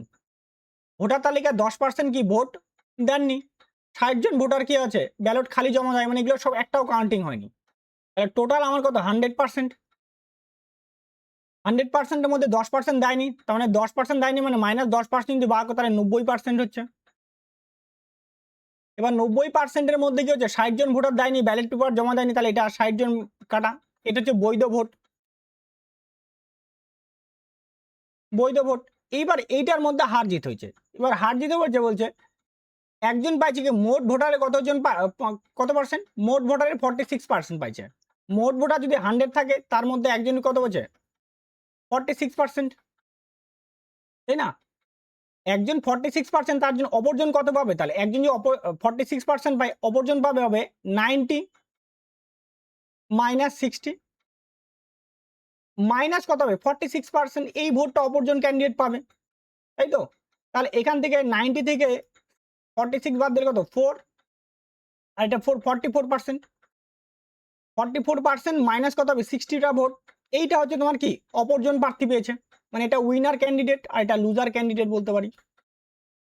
ভোটার তালিকায় 10% কি ভোট দেননি, 60 জন ভোটার কি আছে ব্যালট খালি জমা দেয়, মানে এগুলো সব একটাও কাউন্টিং হয়নি। তাহলে টোটাল আমার কত 100%, 100%-এর মধ্যে 10% দেয়নি, তার মানে 10% দেয়নি মানে -10% যদি বার করো তাহলে 90% হচ্ছে। এবার 90%-এর মধ্যে কি হচ্ছে, 60 জন ভোটার দেয়নি, ব্যালট পেপার জমা দেয়নি, তাহলে এটা 60 জন কাটা, এটা হচ্ছে বৈধ ভোট, বৈধ ভোট। এইবার এইটার মধ্যে হার জিত হয়েছে, এবার হার জিতে বলছে একজন পাইছে কি, মোট ভোটারে কতজন কত পার্সেন্ট, মোট ভোটারের 46% পাইছে। মোট ভোটার যদি 100 থাকে তার মধ্যে একজন কত বলছে 46%, তাই না? একজন 46%, তার জন্য অপরজন কত পাবে, তাহলে একজন যদি 46% পায়, অপরজন পাবে হবে 90 - 60 মাইনাস কত হবে 46%, এই ভোটটা অপরজন ক্যান্ডিডেট পাবে, তাই তো? তাহলে এখান থেকে 90 থেকে 46 বাদ দিলে কত 4, আর এটা 44%, 44% মাইনাস কত হবে 60টা ভোট, এইটা হচ্ছে তোমার কি অপরজন প্রার্থী পেয়েছে, মানে এটা উইনার ক্যান্ডিডেট আর এটা লুজার ক্যান্ডিডেট বলতে পারি।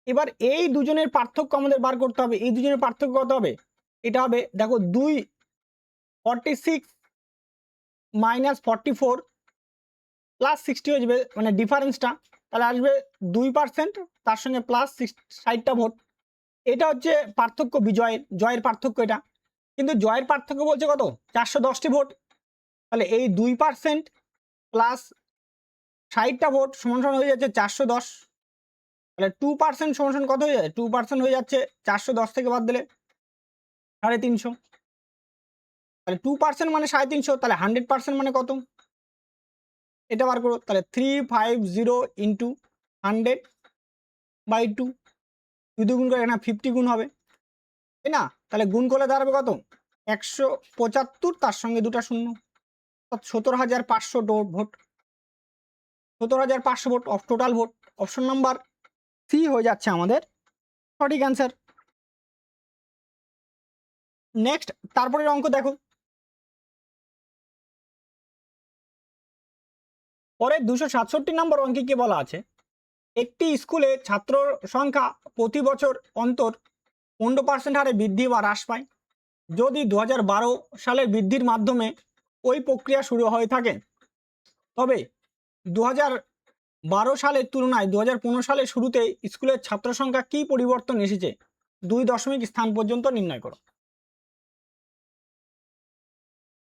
এবার এই দুজনের পার্থক্য আমাদের বার করতে হবে, এই দুজনের পার্থক্য কত হবে, এটা হবে দেখো 46 - 44 প্লাস 60 হয়ে যাবে, মানে ডিফারেন্সটা তাহলে আসবে 2%, তার সঙ্গে প্লাস 60টা ভোট, এটা হচ্ছে পার্থক্য বিজয়ের, জয়ের পার্থক্য এটা। কিন্তু জয়ের পার্থক্য বলছে কত 410টি ভোট, তাহলে এই 2% প্লাস 60টা ভোট সমান সমান হয়ে যাচ্ছে 410, তাহলে 2% সমান সমান কত হয়ে যাচ্ছে, 2% হয়ে যাচ্ছে 410 থেকে বাদ দিলে 350, তাহলে 2% মানে 350, তাহলে 100% মানে কত, এটা বার করো, তাহলে 350 ইন্টু 100/2, 2 গুণ করে না 50 গুণ হবে, তাই না? তাহলে গুণ করলে দাঁড়াবে কত 175, তার সঙ্গে দুটা শূন্য, 17,500 vote, 17,500 vote of total vote. Option number C হয়ে যাচ্ছে আমাদের সঠিক অ্যান্সার। নেক্সট তারপরের অঙ্ক দেখো, পরে 267 নম্বর অঙ্কে কি বলা আছে, একটি স্কুলে ছাত্র সংখ্যা প্রতি বছর অন্তর 15% হারে বৃদ্ধি বা হ্রাস পায়। যদি 2012 সালের বৃদ্ধির মাধ্যমে ওই প্রক্রিয়া শুরু হয়ে থাকে তবে 2012 সালের তুলনায় 2015 সালের শুরুতে স্কুলের ছাত্র সংখ্যা কি পরিবর্তন এসেছে 2 স্থান পর্যন্ত নির্ণয় করো।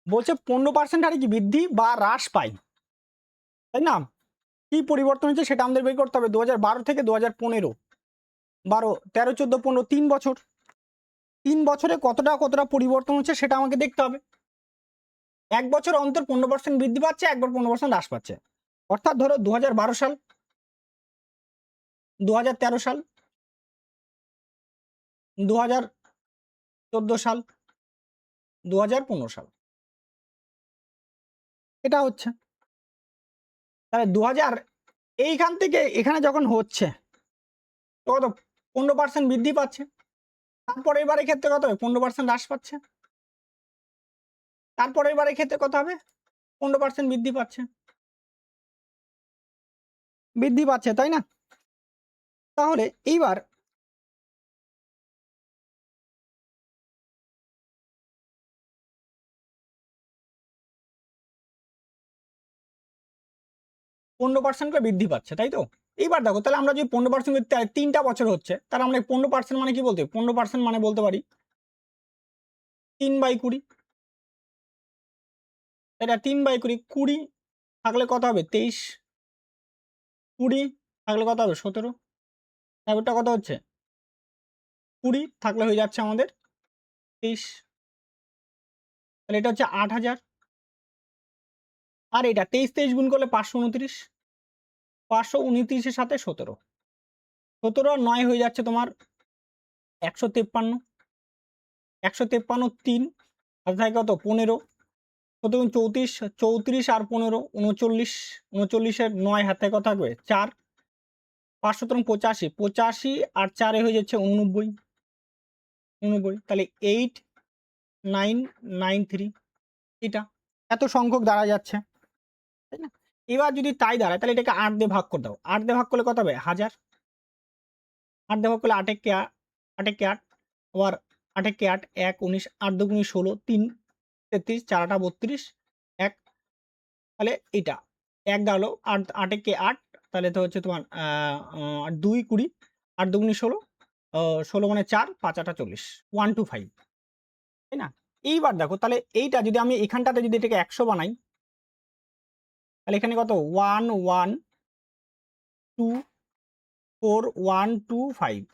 বলছে 15% হারে কি বৃদ্ধি বা হ্রাস পায়, তাই না? কি পরিবর্তন হচ্ছে সেটা আমাদের বের করতে হবে। 2012 থেকে 2015, 12, 13, 14, 15, 3 বছর। 3 বছরে কতটা পরিবর্তন হচ্ছে সেটা আমাকে দেখতে হবে। এক বছর অন্তর 15% বৃদ্ধি পাচ্ছে, একবার 15% হ্রাস পাচ্ছে। অর্থাৎ ধরো 2012 সাল, 2013 সাল, 2014 সাল, 2015 সাল, এটা হচ্ছে। তাহলে 2000 এইখান থেকে এখানে যখন হচ্ছে কত 15% বৃদ্ধি পাচ্ছে, তারপরে এবারের ক্ষেত্রে কত হবে 15% হ্রাস পাচ্ছে, তারপরে এবারের ক্ষেত্রে কত হবে 15% বৃদ্ধি পাচ্ছে, তাই না? তাহলে এইবার 15% করে বৃদ্ধি পাচ্ছে, তাই তো? এইবার দেখো তাহলে আমরা যদি 15% 3টা বছর হচ্ছে, তাহলে আমরা 15% মানে কি বলতে 15% মানে বলতে পারি 3/20, এটা 3/20, 20 থাকলে কত হবে 23, 20 থাকলে কত হবে 17, ব্যাপারটা কত হচ্ছে 20 থাকলে হয়ে যাচ্ছে আমাদের 23, তাহলে এটা হচ্ছে 8000, আর এটা 23 গুণ করলে 529, 529-এর সাথে 17, 17 আর 9 হয়ে যাচ্ছে তোমার 153, 153 3 আর থাকে কত 15, কত 34, 34 আর 15 39, 39-এর 9 হাতে কত থাকবে 4, 5 সুতরাং 85, 85 আর 4 হয়ে যাচ্ছে 89, 89, তাহলে 8993, এটা এত সংখ্যক দাঁড়া যাচ্ছে, তাই না? এবার যদি তাই দাঁড়ায় তাহলে এটাকে 8 দিয়ে ভাগ করে দাও, 8 দিয়ে ভাগ করলে কত হবে 1000, 8 দিয়ে ভাগ করলে 8 একে 8, আবার 8 একে 8, 1 19, 8 দুগুণে 16, 3 33, 4 8 32, 1, তাহলে এটা 1 দাঁড়ালো 8, 8 একে 8, তাহলে তো হচ্ছে তোমার 2 20, 8 দুগুণে 16, 16 মানে 4, 5 8 40, 125, তাই না? এইবার দেখো তাহলে এইটা যদি আমি এখানটাতে যদি এটাকে 100 বানাই, তাহলে এখানে কত 1 1 2 4 1 2 5,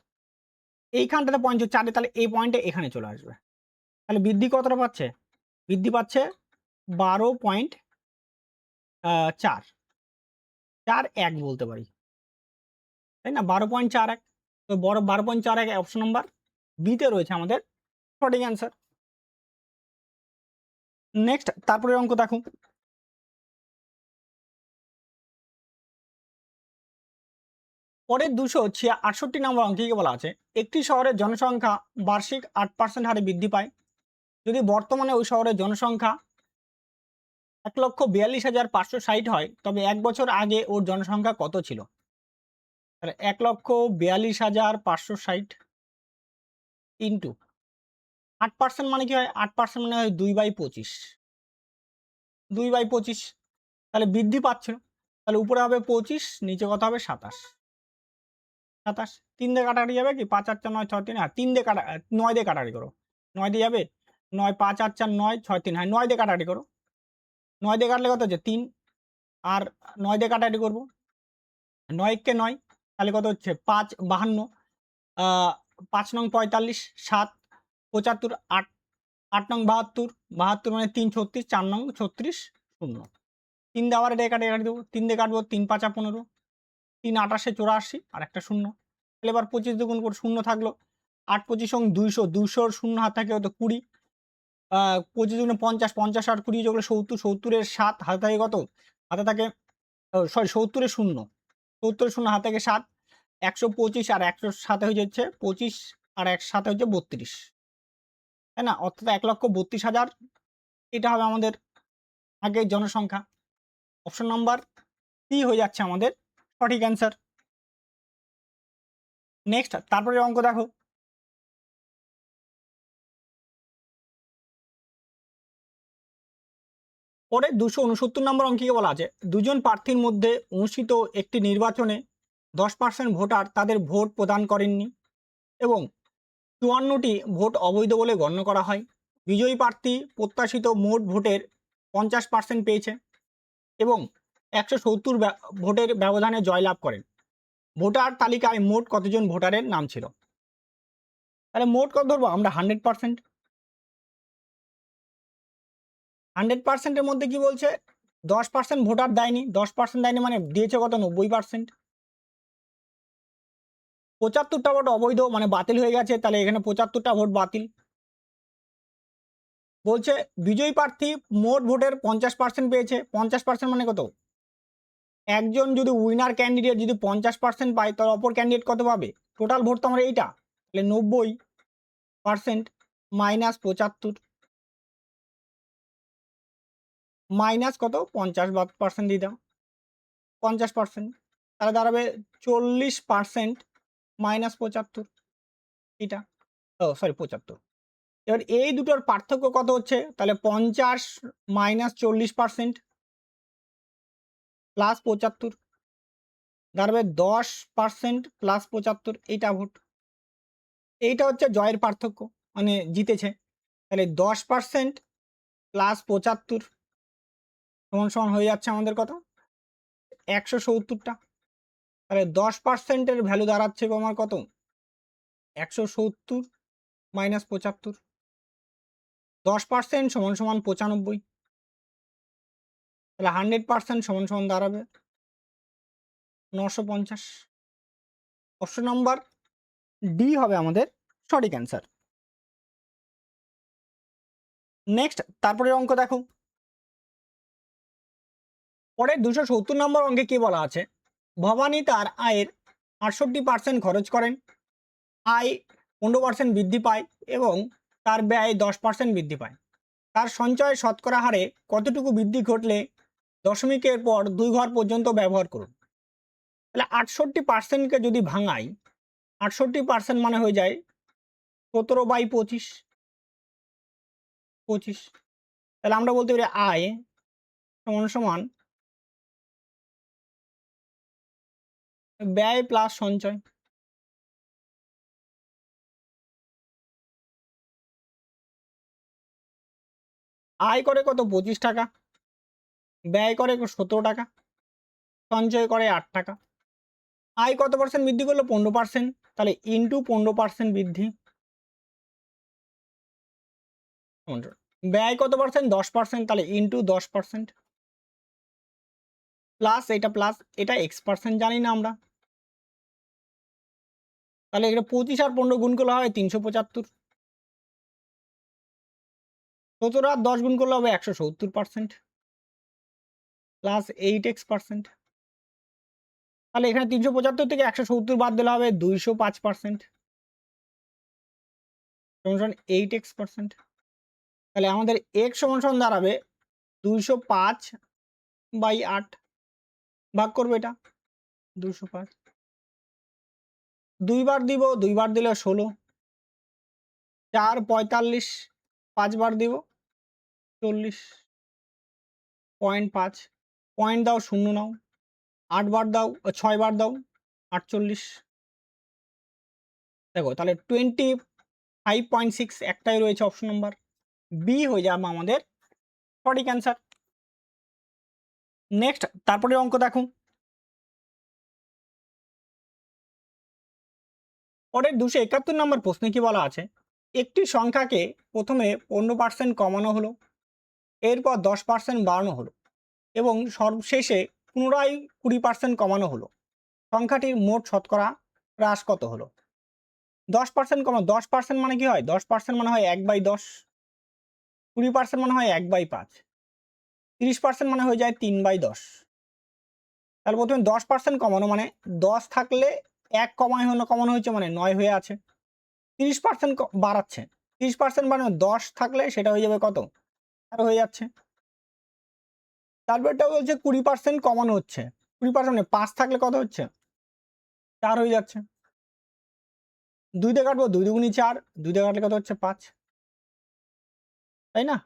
এইখানটাতে পয়েন্ট 4, তাহলে এই পয়েন্টে এখানে চলে আসবে। তাহলে বৃদ্ধি কতটা পাচ্ছে? বৃদ্ধি পাচ্ছে 12.4, 41 বলতে পারি, তাই না? 12.41, তো 12.41 অপশন নাম্বার বিতে রয়েছে আমাদের সঠিক অ্যান্সার। নেক্সট তারপরে অঙ্ক দেখো, পরের 268 নম্বর অঙ্কে কি বলা আছে, একটি শহরের জনসংখ্যা বার্ষিক 8% হারে বৃদ্ধি পায়, যদি বর্তমানে ওই শহরের জনসংখ্যা 1,42,560 হয়, তবে 1 বছর আগে ওর জনসংখ্যা কত ছিল? তাহলে 1,42,560 ইন্টু 8% মানে কি হয় 8% মানে হয় 2/25, 2/25, তাহলে বৃদ্ধি পাচ্ছে, তাহলে উপরে হবে 25, নিচে কত হবে 27, 27, 3 দিয়ে কাটাকাটি যাবে কি 5 8 4 9 6 3, হ্যাঁ 3 দিয়ে 9 দিয়ে কাটাকাটি করো, 9 দিয়ে যাবে 9 5 8 4 9 6 3, হ্যাঁ 9 দিয়ে কাটাকাটি করো, 9 দিয়ে কাটলে কত হচ্ছে 3, আর 9 দিয়ে কাটাকাটি করবো 9 কে 9, তাহলে কত হচ্ছে 5 52, 5 নং 45, 7 75, 8 8 নং 72, 72 মানে 3 36, 4 নং 36, 0, 3 দিয়ে আবার এটা কাটাকাটি দেবো, 3 দিয়ে কাটবো 3 5 15, 3 28 84 আর একটা 0, তাহলে এবার 25 দুগুণ করে 0 থাকলো, 8 25 200, 200-র 0 হাত থাকে কত 20, 25 দুগুণে 50, 50 আর 20 যোগ করলে 70, 70-এর 7 হাতে থাকে কত, হাতে থাকে সরি 70-এর 0, 70-এর 0 হাতে থাকে 7, 125 আর 100-র সাথে হয়ে যাচ্ছে 25 আর 1 সাথে হচ্ছে 32, তাই না? অর্থাৎ 1,32,000, এটা হবে আমাদের আগের জনসংখ্যা। অপশন নাম্বার সি হয়ে যাচ্ছে আমাদের সঠিক অ্যান্সার। নেক্সট তারপরে অঙ্ক দেখো, পরে 269 নম্বর অঙ্কে বলা আছে দুজন প্রার্থীর মধ্যে অনুষ্ঠিত একটি নির্বাচনে 10% ভোটার তাদের ভোট প্রদান করেননি এবং 54টি ভোট অবৈধ বলে গণ্য করা হয়। বিজয়ী প্রার্থী প্রত্যাশিত মোট ভোটের 50% পেয়েছে এবং 170 ভোটের ব্যবধানে জয়লাভ করেন। ভোটার তালিকায় মোট কতজন ভোটারের নাম ছিল? তাহলে মোট কত ধরবো আমরা? 100%। 100%-এর মধ্যে কি বলছে? 10% ভোটার দেয়নি, 10% দেয়নি মানে দিয়েছে কত? 90%। 75টা ভোট অবৈধ মানে বাতিল হয়ে গেছে, তাহলে এখানে 75টা ভোট বাতিল। বলছে বিজয়ী প্রার্থী মোট ভোটের 50% পেয়েছে। 50% মানে কত? একজন যদি উইনার ক্যান্ডিডেট যদি 50% পায় তাহলে অপর ক্যান্ডিডেট কত পাবে? টোটাল ভোট তো আমার এইটা, তাহলে 90% মাইনাস 75 মাইনাস কত? 50% দিয়ে দাও, 50%, তাহলে দাঁড়াবে 40% মাইনাস 75, এটা সরি 75। এবার এই দুটোর পার্থক্য কত হচ্ছে? তাহলে 50 মাইনাস 40% প্লাস 75, দাঁড়াবে 10% প্লাস 75, এইটা ভোট। এইটা হচ্ছে জয়ের পার্থক্য, মানে জিতেছে। তাহলে 10% প্লাস 75 সমান সমান হয়ে যাচ্ছে আমাদের কত? 170টা। তাহলে 10%-এর ভ্যালু দাঁড়াচ্ছে আমার কত? 170 মাইনাস 75, 10% সমান সমান 95, তাহলে 100% সমান সমান দাঁড়াবে 950। অপশন নাম্বার ডি হবে আমাদের সঠিক অ্যান্সার। নেক্সট তারপরের অঙ্ক দেখো। পরের 270 নম্বর অঙ্কে কি বলা আছে? ভবানী তার আয়ের 68% খরচ করেন, আয় 15% বৃদ্ধি পায় এবং তার ব্যয় 10% বৃদ্ধি পায়। তার সঞ্চয় শতকরা হারে কতটুকু বৃদ্ধি ঘটলে দশমিকের পর 2 ঘর পর্যন্ত ব্যবহার করুন। তাহলে 68%-কে যদি ভাঙাই, 68% মানে হয়ে যায় 17/25, 25। তাহলে আমরা বলতে পারি আয় সমান সমান ব্যয় প্লাস সঞ্চয়। আয় করে কত? 25 টাকা, ব্যয় করে 17 টাকা, সঞ্চয় করে 8 টাকা। আয় কত পার্সেন্ট বৃদ্ধি করলো? 15%, তাহলে ইন্টু 15% বৃদ্ধি। ব্যয় কত পার্সেন্ট? 10%, তাহলে ইন্টু 10%, প্লাস এটা প্লাস এটা x% জানি না আমরা, তাহলে এটা 25 আর 15 গুণ করলে হয় 375, 17 আর 10 গুণ করলে হবে 170%, প্লাস 8x%। তাহলে এখানে 375 থেকে 170 বাদ দিলে হবে 205%, সমান 8x%। তাহলে আমাদের x সমান সমান দাঁড়াবে 205/8, ভাগ করবো এটা 205, 2 বার দিব, 2 বার দিলে 16, 4 45, 5 বার দিব 40.5, পয়েন্ট দাও, শূন্য নাও, 8 বার দাও, 6 বার দাও 48। দেখো তাহলে 25.6 একটাই রয়েছে, অপশন নাম্বার বি হয়ে যাবে আমাদের সঠিক অ্যান্সার। নেক্সট তারপরে অঙ্ক দেখো। পরের 271 নম্বর প্রশ্নে কি বলা আছে? একটি সংখ্যাকে প্রথমে 15% কমানো হলো, এরপর 10% বাড়ানো হলো এবং সর্বশেষে পুনরায় 20% কমানো হলো। সংখ্যাটির মোট শতকরা হ্রাস কত হলো? 10% কমা, 10% মানে কি হয়? 10% মানে হয় 1/10, 20% মানে হয় 1/5, 30% মানে হয়ে যায় 3/10। তাহলে প্রথমে 10% কমানো মানে 10 থাকলে 1 কমানো হয়েছে মানে 9 হয়ে আছে। 30% বাড়াচ্ছে, 30% মানে 10 থাকলে সেটা হয়ে যাবে কত? 13 হয়ে যাচ্ছে। তারপরটা বলছে 20% কমানো হচ্ছে, 20% মানে 5 থাকলে কত হচ্ছে? 4 হয়ে যাচ্ছে। 2 দিয়ে কাটবো, 2 দুগুণী 4, 2 দিয়ে কাটলে কত হচ্ছে? 5, তাই না?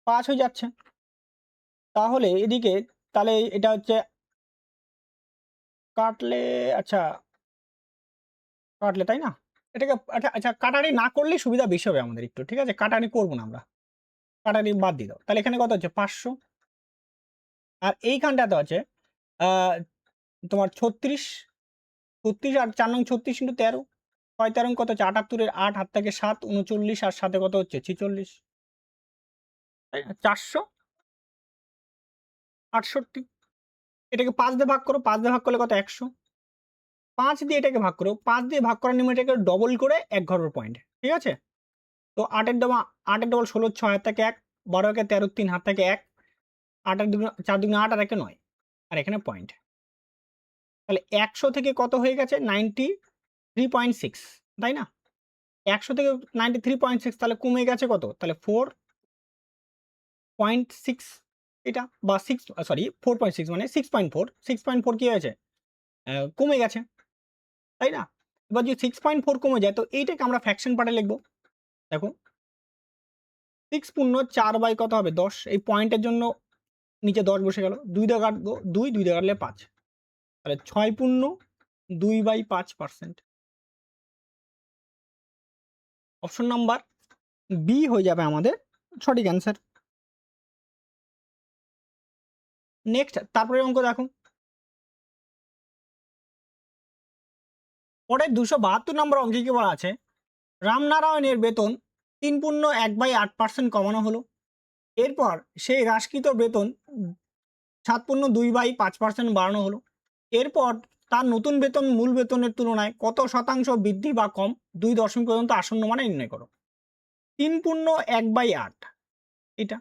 5 হয়ে যাচ্ছে। তাহলে এদিকে তাহলে এটা হচ্ছে কাটলে, আচ্ছা কাটলে তাই না? এটাকে আচ্ছা, আচ্ছা কাটারি না করলেই সুবিধা বেশি হবে আমাদের একটু। ঠিক আছে? কাটারি করব না আমরা। কাটারি বাদ দিয়ে দাও। তাহলে এখানে কত হচ্ছে ৫০০ আর এইখানটাতে আছে আ তোমার ৩৬, ৩৬ আর ৪ নং ৩৬ × ১৩ ৬ ১৩ কত হচ্ছে ৭৮ এর ৮ হাত থেকে ৭ ৩৯ আর ৭ কত হচ্ছে ৪৬ তাই না? ৪৬৮ এটাকে ৫ দিয়ে ভাগ করো, ৫ দিয়ে ভাগ করলে কত ১০০ ৫ দিয়ে এটাকে ভাগ করো, ৫ দিয়ে ভাগ করার নিয়মে এটাকে ডবল করে ১ ঘরের পয়েন্ট। ঠিক আছে? তো ৮ এর ডবল ১৬ ৬ হাত থেকে ১ ১২ একে ১৩ ৩ হাত থেকে ১ ৮ এর ৪ দুগুণে ৮ আর ১ এ ৯ আর এখানে পয়েন্ট। তাহলে ১০০ থেকে কত হয়ে গেছে 93.6 তাই না? ১০০ থেকে 93.6 তাহলে কমে গেছে কত? তাহলে 4.6 এটা বা 6 সরি 4.6 মানে 6.4 6.4 কি হয়েছে? কমে গেছে। তাই না? এবার যদি 6.4 কমে যায় তো এইটাকে আমরা ফ্র্যাকশন পার্টে লিখব। দেখো 6 পূর্ণ ৪ বাই কত হবে ১০ এই পয়েন্টের জন্য নিচে ১০ বসে গেল। ২ দিয়ে কাটবো ২ দিয়ে কাটলে ৫ তাহলে ৬ পূর্ণ ২/৫%। অপশন নাম্বার বি হয়ে যাবে আমাদের সঠিক অ্যান্সার। নেক্সট তারপরের অঙ্ক দেখো। পরের ২৭২ নম্বর অঙ্কে কি বলা আছে? রামনারায়ণের বেতন ৩.১/৮% কমানো হলো। এরপর সেই হ্রাসকৃত বেতন ৭.২/৫% বাড়ানো হলো। এরপর তার নতুন বেতন মূল বেতনের তুলনায় কত শতাংশ বৃদ্ধি বা কম ২ দশমিক পর্যন্ত আসন্ন মানে নির্ণয় করো। ৩.১/৮ এটা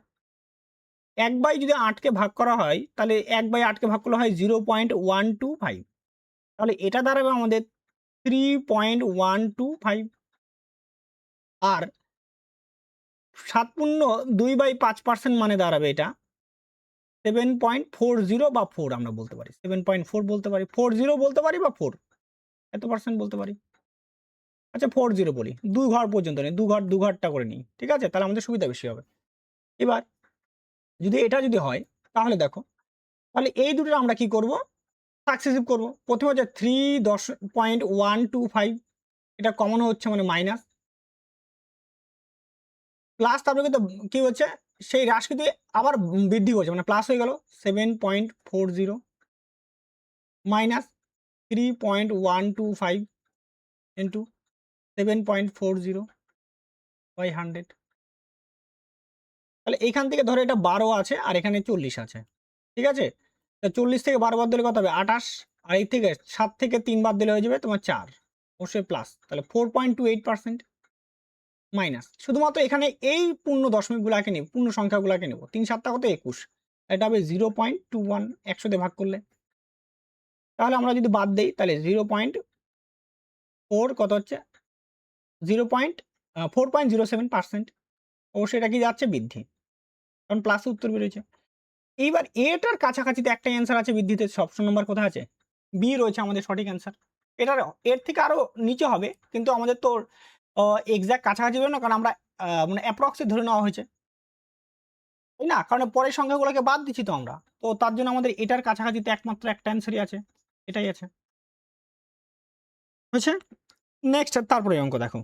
১/৮ যদি ৮ কে ভাগ করা হয় তাহলে ১/৮ কে ভাগ করলে হয় 0.125 তাহলে এটা দাঁড়াবে আমাদের 3.125 আর 7.2/5% মানে দাঁড়াবে এটা 7.40 বা 4 আমরা বলতে পারি। 7.4 বলতে পারি, 40 বলতে পারি বা 4 এত পার্সেন্ট বলতে পারি। আচ্ছা 40 বলি। ২ ঘর পর্যন্ত নেই। ২ ঘরটা করে নিই। ঠিক আছে? তাহলে আমাদের সুবিধা বেশি হবে। এবার যদি এটা যদি হয় তাহলে দেখো, তাহলে এই দুটোর আমরা কি করব? সাকসেসিভ করব। প্রথমে হচ্ছে 3.125 এটা কমানো হচ্ছে মানে মাইনাস। প্লাস তারপরে কিন্তু কি হচ্ছে? সেই হ্রাসকৃত আবার বৃদ্ধি করছে মানে প্লাস হয়ে গেল 7.40 মাইনাস 3.125 ইন্টু 7.40/100 তাহলে এইখান থেকে ধরো এটা ১২ আছে আর এখানে ৪০ আছে। ঠিক আছে? তো ৪০ থেকে ১২ বাদ দিলে কত হবে? ২৮ আর এই থেকে ৭ থেকে ৩ বাদ দিলে হয়ে যাবে তোমার ৪ অবশ্যই প্লাস। তাহলে 4.28% মাইনাস। শুধুমাত্র এখানে এই পূর্ণ দশমিকগুলাকে নেব, পূর্ণ সংখ্যাগুলাকে নেব। ৩ ৭ কত ২১ এটা হবে 0.21 ১০০ দিয়ে ভাগ করলে। তাহলে আমরা যদি বাদ দেই তাহলে 0.4 কত হচ্ছে? 4.07% অবশ্যই এটা কি যাচ্ছে? বৃদ্ধি। কারণ প্লাসে উত্তর বেরিয়েছে। এইবার এটার কাছাকাছিতে একটা অ্যান্সার আছে বৃদ্ধিতে অপশন নাম্বার কোথায় আছে? বি রয়েছে আমাদের সঠিক অ্যান্সার। এটার এর থেকে আরো নিচে হবে কিন্তু আমাদের তো এক্সাক্ট কাছাকাছি হবে না কারণ আমরা মানে অ্যাপ্রক্স ধরে নেওয়া হয়েছে। তাই না? কারণ পরের সংখ্যাগুলোকে বাদ দিচ্ছি তো আমরা। তো তার জন্য আমাদের এটার কাছাকাছিতে একমাত্র একটা অ্যান্সারই আছে। এটাই আছে। হয়েছে? নেক্সট তারপরে অঙ্ক দেখো।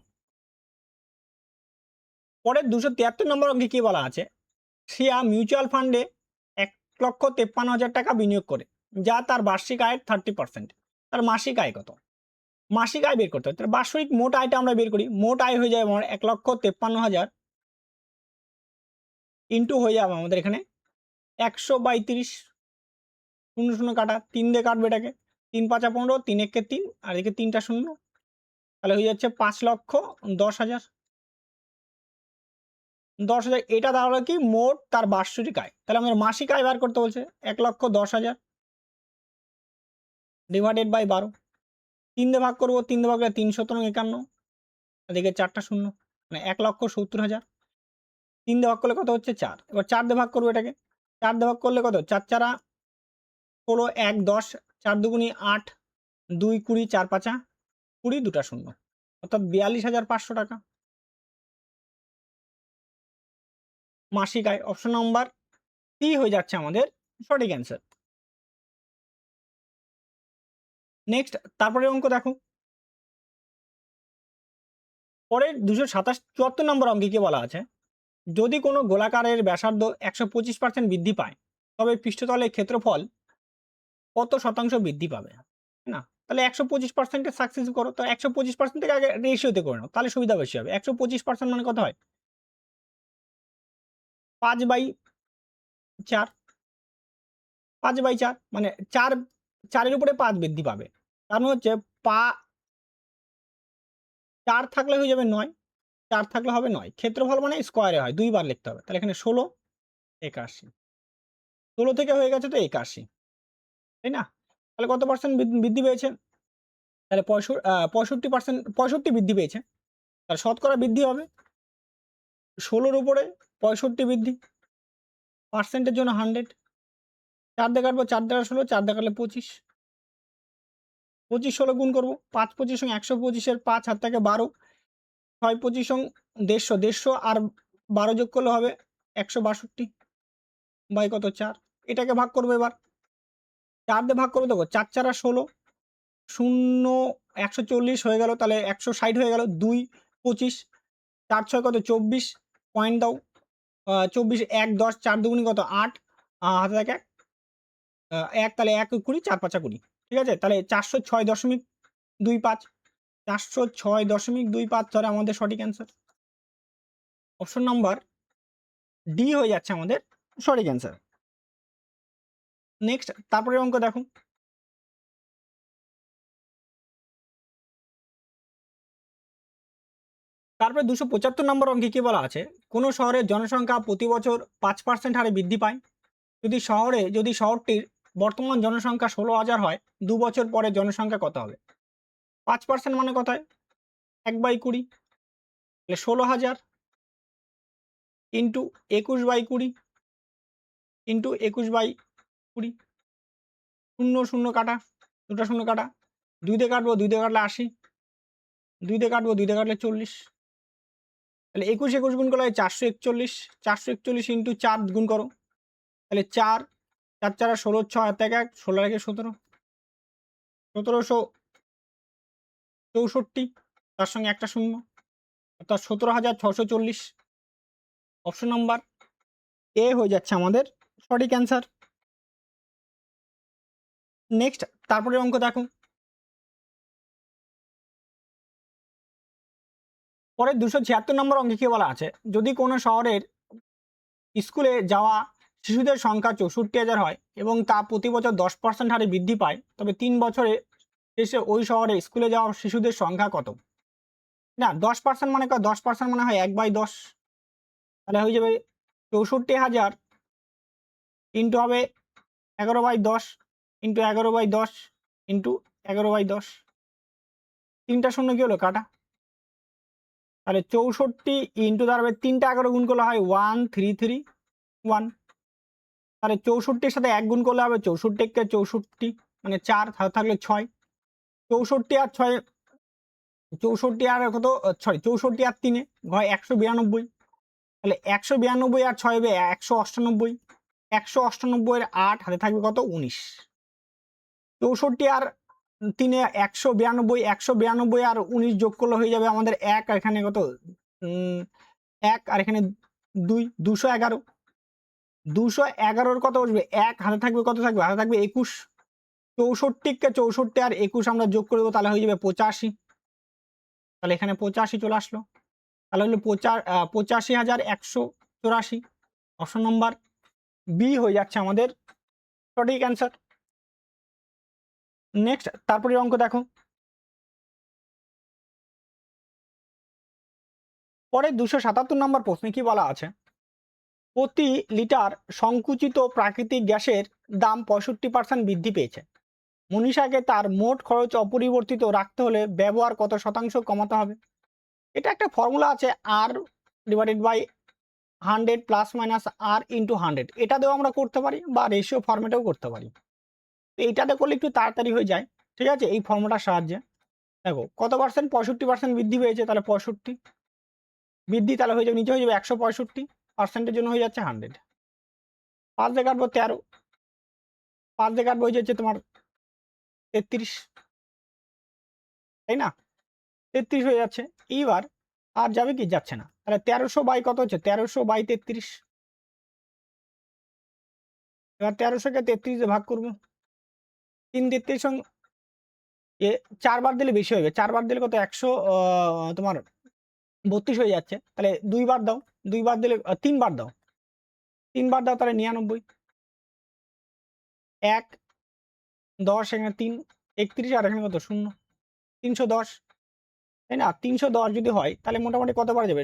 পরের ২৭৩ নম্বর অঙ্কে কি বলা আছে? শ্রেয়া মিউচুয়াল ফান্ডে ১,৫৩,০০০ টাকা বিনিয়োগ করে, যা তার বার্ষিক আয়ের 30%। তার মাসিক আয় কত? মাসিক আয় বের করতে হবে। তাহলে বার্ষিক মোট আয়টা আমরা বের করি। মোট আয় হয়ে যায় আমার ১,৫৩,০০০ ইন্টু হয়ে যাবে আমাদের এখানে ১০০/৩০ শূন্য, শূন্য কাটা ৩ দিয়ে কাটবে এটাকে। ৩ ৫ ১৫ ৩ একে ৩ আর এদিকে ৩টা শূন্য। তাহলে হয়ে যাচ্ছে ৫,১০,০০০ ১০,০০০ এটা দাঁড়ালো কি মোট তার বার্ষিক আয়। তাহলে আমাদের মাসিক আয় বার করতে বলছে ১,১০,০০০ ডিভাইডেড বাই ১২ ৩ দিয়ে ভাগ করব ৩ দিয়ে ভাগ করলে ৩ × ৫১ এদিকে ৪টা শূন্য মানে ১,৭০,০০০ ৩ দিয়ে ভাগ করলে কত হচ্ছে ৪ এবার ৪ দিয়ে ভাগ করব এটাকে ৪ দিয়ে ভাগ করলে কত ৪ ৪ ১৬ ১ ১০ ৪ দুগুণি ৮ ২ ২০ ৪ ৫ ২০ দুটা শূন্য অর্থাৎ ৪২,৫০০ টাকা মাসিক আয়। অপশন নাম্বার সি হয়ে যাচ্ছে আমাদের সঠিক অ্যান্সার। নেক্সট তারপরে অঙ্ক দেখো। পরের 274 নম্বর অঙ্কে কি বলা আছে, যদি কোনো গোলাকারের ব্যাসার্ধ 125% বৃদ্ধি পায় তবে পৃষ্ঠতলের ক্ষেত্রফল কত শতাংশ বৃদ্ধি পাবে? না, তাহলে 125% সাকসেস করো, তো 125% থেকে আগে রেশিওতে করে নাও, তাহলে সুবিধা বেশি হবে। 125% মানে কত হয়? 5/4, 5/4 মানে 4 এর উপরে 5 বৃদ্ধি পাবে। কারণ হচ্ছে 4 থাকলে হয়ে যাবে 9, 4 থাকলে হবে 9। ক্ষেত্রফল মানে স্কয়ারে হয়, 2 বার লিখতে হবে। তাহলে এখানে 16, 81, 16 থেকে হয়ে গেছে তো 81, তাই না? তাহলে কত পার্সেন্ট বৃদ্ধি পেয়েছে? তাহলে 65%, 65 বৃদ্ধি পেয়েছে। তাহলে শতকরা বৃদ্ধি হবে 16 উপরে 65 বৃদ্ধি, পার্সেন্টের জন্য 100। 4 দিয়ে কাটবো, 4 দ্বারা 16, 4 দিয়ে কাটলে 25, 25 16 গুণ করবো, 5 25 125 এর 5 হাত থেকে 12, 6 25 150, 150 আর 12 যোগ করলে হবে 162 বাই কত 4। এটাকে ভাগ করবো এবার, 4 দিয়ে ভাগ করে দেবো, 4 4 16, 0 140 হয়ে গেল, তাহলে 160 হয়ে গেল, 2 25, 4 6 কত 24, পয়েন্ট দাও, 24 1 10, 4 দুগুণি কত 8, হাতে থাকে 1, তাহলে 1 20, 4 5 20, ঠিক আছে? তাহলে 406.25, 406.25 ধরে আমাদের সঠিক অ্যান্সার। অপশন নাম্বার ডি হয়ে যাচ্ছে আমাদের সঠিক অ্যান্সার। নেক্সট তারপরের অঙ্ক দেখো। তারপরে 275 নম্বর অঙ্কে কি বলা আছে, কোনো শহরের জনসংখ্যা প্রতি বছর 5% হারে বৃদ্ধি পায়। যদি শহরটির বর্তমান জনসংখ্যা 16,000 হয়, 2 বছর পরে জনসংখ্যা কত হবে? 5% মানে কত হয়? 1/20, তাহলে 16,000 ইন্টু 21/20 ইন্টু 21/20, 0 0 কাটা, 2টা 0 কাটা, 2 দিয়ে কাটবো, 2 দিয়ে কাটলে 80, 2 দিয়ে কাটবো, 2 দিয়ে কাটলে 40, তাহলে 21 21 গুণ করলে হয় 441, 441 ইন্টু 4 গুণ করো, তাহলে 4 4 4 16, 6 হাতে 1, 16 আর 17, 1764, তার সঙ্গে একটা শূন্য, অর্থাৎ 17,640। অপশন নাম্বার এ হয়ে যাচ্ছে আমাদের সঠিক অ্যান্সার। নেক্সট তারপরে অঙ্ক দেখো। পরে 276 নম্বর অঙ্কে কি বলা আছে, যদি কোনো শহরের স্কুলে যাওয়া শিশুদের সংখ্যা 64,000 হয় এবং তা প্রতি বছর 10% হারে বৃদ্ধি পায়, তবে 3 বছরে শেষে ওই শহরে স্কুলে যাওয়া শিশুদের সংখ্যা কত? না, 10% মানে 10% মানে হয় 1/10, তাহলে হয়ে যাবে 64,000 ইন্টু হবে 11/10 ইন্টু 11/10 ইন্টু 11/10, 3টা শূন্য কি হলো কাটা, তাহলে 64 ইন্টু দাঁড়াবে 3টা 11 গুণ করলে হয় 1331, তাহলে 64-র সাথে 1 গুণ করলে হবে 64 কে 64 মানে 4 থাকলে 6, 64 আর 6, 64 আর কত, সরি 64 আর 3 হয় 192, তাহলে 192 আর 6 হবে 198, 198 এর 8 হাতে থাকবে কত 19, 64 আর 3 192, 192 আর 19 যোগ করলে হয়ে যাবে আমাদের 1, আর এখানে কত 1 আর এখানে 2, 211, 211 কত বসবে 1, হাতে থাকবে কত থাকবে, হাতে থাকবে 21, 64 কে 64 আর 21 আমরা যোগ করে দেবো, তাহলে হয়ে যাবে 85, তাহলে এখানে 85 চলে আসলো, তাহলে হলো 85,184। অপশন নাম্বার বি হয়ে যাচ্ছে আমাদের সঠিক অ্যান্সার। নেক্সট তারপরে অঙ্ক দেখো। পরে 277 নম্বর প্রশ্নে কি বলা আছে, প্রতি লিটার সংকুচিত প্রাকৃতিক গ্যাসের দাম 65% বৃদ্ধি পেয়েছে। মনীষাকে তার মোট খরচ অপরিবর্তিত রাখতে হলে ব্যবহার কত শতাংশ কমাতে হবে? এটা একটা ফর্মুলা আছে, R divided by 100 plus minus R into 100, এটা দিয়েও আমরা করতে পারি বা রেশিও ফর্মেটেও করতে পারি। তো এইটাতে করলে একটু তাড়াতাড়ি হয়ে যায়, ঠিক আছে? এই ফর্মুলার সাহায্যে দেখো কত পার্সেন্ট, 65% বৃদ্ধি পেয়েছে, তাহলে 65 বৃদ্ধি, তাহলে হয়ে যাবে নিচে হয়ে যাবে 165, পার্সেন্টের জন্য হয়ে যাচ্ছে 100। 5 দিয়ে কাটবো 13, 5 দিয়ে কাটবো হচ্ছে তোমার 33, তাই না? 33 হয়ে যাচ্ছে। এইবার আর যাবে কি? যাচ্ছে না। তাহলে 1300 বাই কত হচ্ছে? 1300 বাই 33। এবার 1300 কে 33 দিয়ে ভাগ করব। 3 33 এ 4 বার দিলে বেশি হবে। 4 বার দিলে কত? 100 তোমার 32 হয়ে যাচ্ছে। তাহলে 2 বার দাও। 2 বার দিলে 3 বার দাও। 3 বার দাও তাহলে 99। 1 10 এখানে 3 31 আর এখানে কত? 0, 310, তাই না? 310 যদি হয় তাহলে মোটামুটি কত বার যাবে?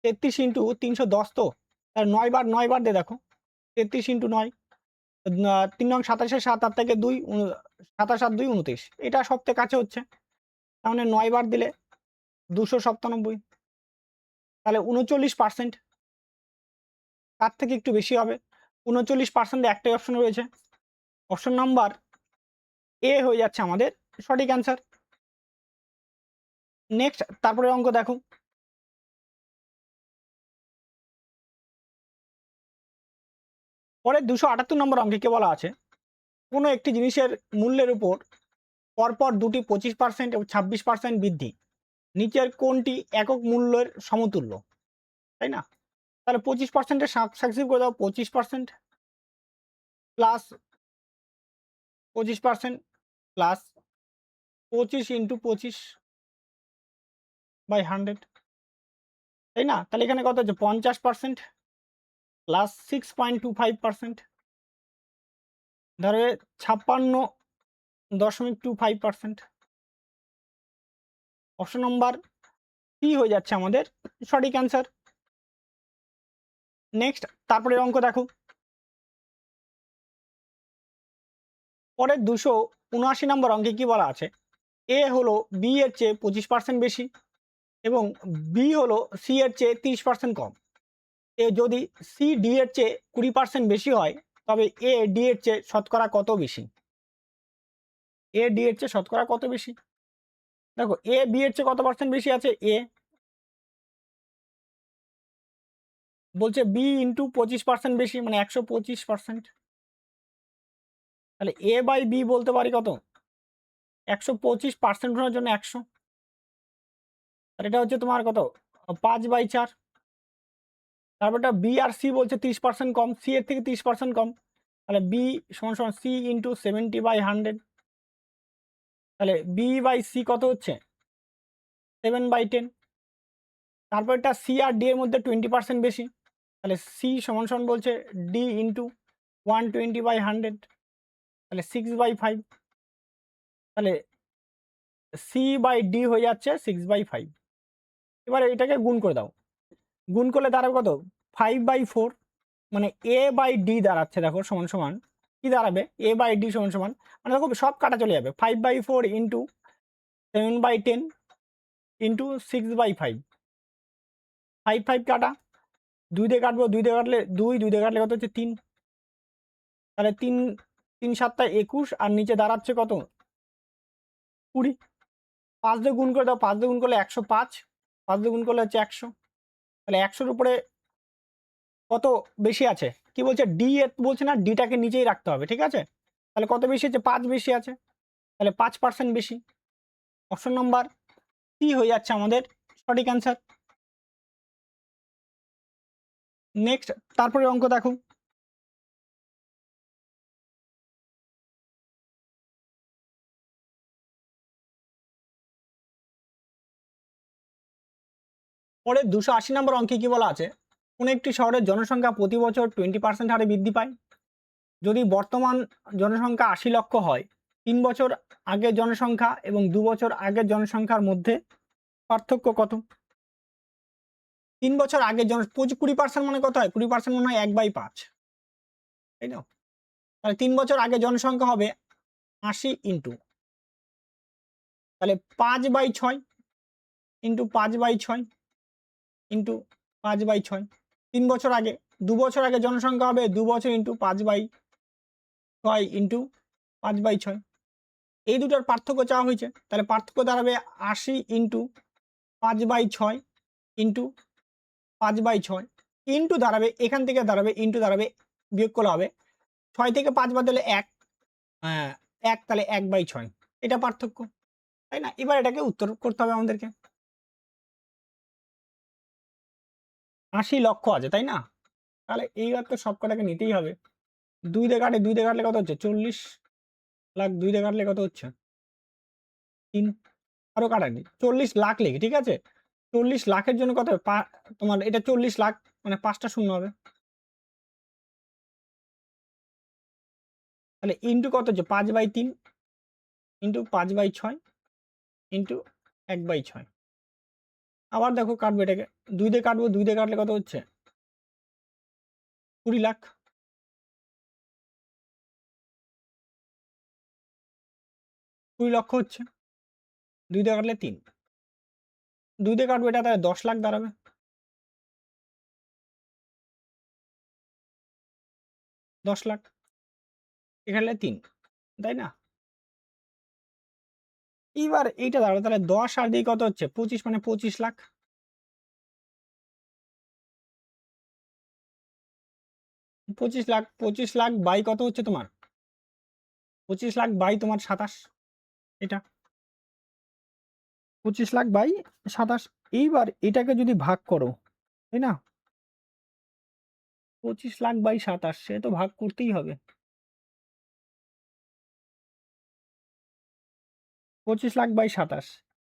33 ইন্টু 310 তো? তাহলে 9 বার 9 বার দিয়ে দেখো। 33 ইন্টু 9, 3 নং 27 7 আর থেকে 2 27 আর 2 29। এটা সবথেকে কাছে হচ্ছে। তাহলে 9 বার দিলে 297, তাহলে 39%। তার থেকে একটু বেশি হবে। 39% একটাই অপশন রয়েছে। অপশন নাম্বার এ হয়ে যাচ্ছে আমাদের সঠিক অ্যান্সার। নেক্সট তারপরে অঙ্ক দেখো। পরে 278 নম্বর অঙ্কে কি বলা আছে? কোনো একটি জিনিসের মূল্যের উপর পরপর দুটি 25% এবং 26% বৃদ্ধি নিচের কোনটি একক মূল্যের সমতুল্য, তাই না? তাহলে 25%-এর সাকসেসিভ করে দাও। 25% প্লাস 25% প্লাস 25 ইন্টু 25 বাই 100, তাই না? তাহলে এখানে কত হচ্ছে? 50% প্লাস 6.25%, ধরো 56.25%। অপশন নম্বর সি হয়ে যাচ্ছে আমাদের সঠিক অ্যান্সার। নেক্সট তারপরে অঙ্ক দেখো। পরের 279 নম্বর অঙ্কে কি বলা আছে? এ হলো বি এর চেয়ে 25% বেশি এবং বি হলো সি এর চেয়ে 30% কম। এ যদি সি ডি এর চেয়ে 20% বেশি হয় তবে এ ডি এর চেয়ে শতকরা কত বেশি? এ ডি এর চেয়ে শতকরা কত বেশি? দেখো এ বি এর চেয়ে কত পার্সেন্ট বেশি আছে? এ বলছে বি ইন্টু 25% বেশি, মানে 125%। তাহলে এ বাই বি বলতে পারি কত? 125% হওয়ার জন্য 100, আর এটা হচ্ছে তোমার কত? 5/4। তারপরটা বি আর সি বলছে 30% কম, সি এর থেকে 30% কম। তাহলে বি সমান সমান সি ইন্টু 70/100। তাহলে বি বাই সি কত হচ্ছে? 7/10। তারপরটা সি আর ডি এর মধ্যে 20% বেশি। তাহলে সি সমান সমান বলছে ডি ইন্টু 120/100, তাহলে 6/5। তাহলে সি বাই ডি হয়ে যাচ্ছে 6/5। এবারে এটাকে গুণ করে দাও। গুণ করলে দাঁড়াবে কত? 5/4, মানে এ বাই ডি দাঁড়াচ্ছে দেখো সমান সমান কি দাঁড়াবে? এ বাই ডি সমান সমান, মানে দেখো সব কাটা চলে যাবে। 5/4 ইন্টু 7/10 ইন্টু 6/5, 5 কাটা, 2 দিয়ে কাটবো, 2 দিয়ে কাটলে 2, 2 দিয়ে কাটলে কত হচ্ছে? 3। তাহলে 3 3 7 21 আর নিচে দাঁড়াচ্ছে কত? 20। 5 দিয়ে গুণ করে দাও। 5 দিয়ে গুণ করলে 105, 5 দিয়ে গুণ করলে হচ্ছে 100। তাহলে 100-র উপরে কত বেশি আছে? কি বলছে? ডি এর বলছে না, ডিটাকে নিচেই রাখতে হবে, ঠিক আছে? তাহলে কত বেশি আছে? 5 বেশি আছে, তাহলে 5% বেশি। অপশন নাম্বার সি হয়ে যাচ্ছে আমাদের সঠিক অ্যান্সার। নেক্সট তারপরে অঙ্ক দেখো। পরে 280 নম্বর অঙ্কে কি বলা আছে? কোন একটি শহরের জনসংখ্যা প্রতি বছর 20% হারে বৃদ্ধি পায়। যদি বর্তমান জনসংখ্যা 80 লক্ষ হয়, 3 বছর আগের জনসংখ্যা এবং 2 বছর আগের জনসংখ্যার মধ্যে পার্থক্য কত? 3 বছর আগের 20% মানে কত হয়? 20% মানে হয় 1/5, তাই না? তাহলে 3 বছর আগে জনসংখ্যা হবে 80 ইন্টু, তাহলে 5/6 ইন্টু 5/6 ইন্টু 5/6। 3 বছর আগে, 2 বছর আগে জনসংখ্যা হবে 2 বছর ইন্টু 5/6 ইন্টু 5/6। এই দুটোর পার্থক্য চাওয়া হয়েছে, তাহলে পার্থক্য দাঁড়াবে 80 ইন্টু 5/6 ইন্টু 5/6। ইন্টু দাঁড়াবে, এখান থেকে দাঁড়াবে ইন্টু দাঁড়াবে, বিয়োগ করলে হবে 6 থেকে 5 বাদ দিলে ১, ১ তাহলে ১/৬ এটা পার্থক্য, তাই না? এবার এটাকে উত্তর করতে হবে আমাদেরকে। ৮০ লক্ষ আছে, তাই না? তাহলে এইবার তো সবকটাকে নিতেই হবে। ২ দিয়ে কাটলে কত হচ্ছে? ৪০ লাখ ২ দিয়ে কাটলে কত হচ্ছে? ৩ আরও কাটানি ৪০ লাখ লিখি, ঠিক আছে? ৪০ লাখের জন্য কত হবে? তোমার এটা ৪০ লাখ মানে ৫ টা শূন্য হবে। তাহলে ইন্টু কত হচ্ছে? ৫/৩ ইন্টু ৫/৬ ইন্টু ১/৬। আবার দেখো কাটবো এটাকে। ২ দিয়ে কাটবো, ২ দিয়ে কাটলে কত হচ্ছে? ২০ লাখ। ২০ লক্ষ হচ্ছে। ২ দিয়ে কাটলে ৩। ২ দিয়ে কাটবো এটা তাহলে ১০ লাখ দাঁড়াবে। দশ লাখ। এখানে ৩, তাই না? এইবার এইটা দাঁড়াবে তাহলে ১০ আর দিয়ে কত হচ্ছে? ২৫ মানে ২৫ লাখ। ২৫ লাখ বাই কত হচ্ছে তোমার? ২৫ লাখ বাই তোমার ২৭ এটা। ২৫ লাখ বাই ২৭। এইবার এটাকে যদি ভাগ করো, তাই না? ২৫ লাখ বাই ২৭ সে তো ভাগ করতেই হবে। ২৫ লাখ বাই ২৭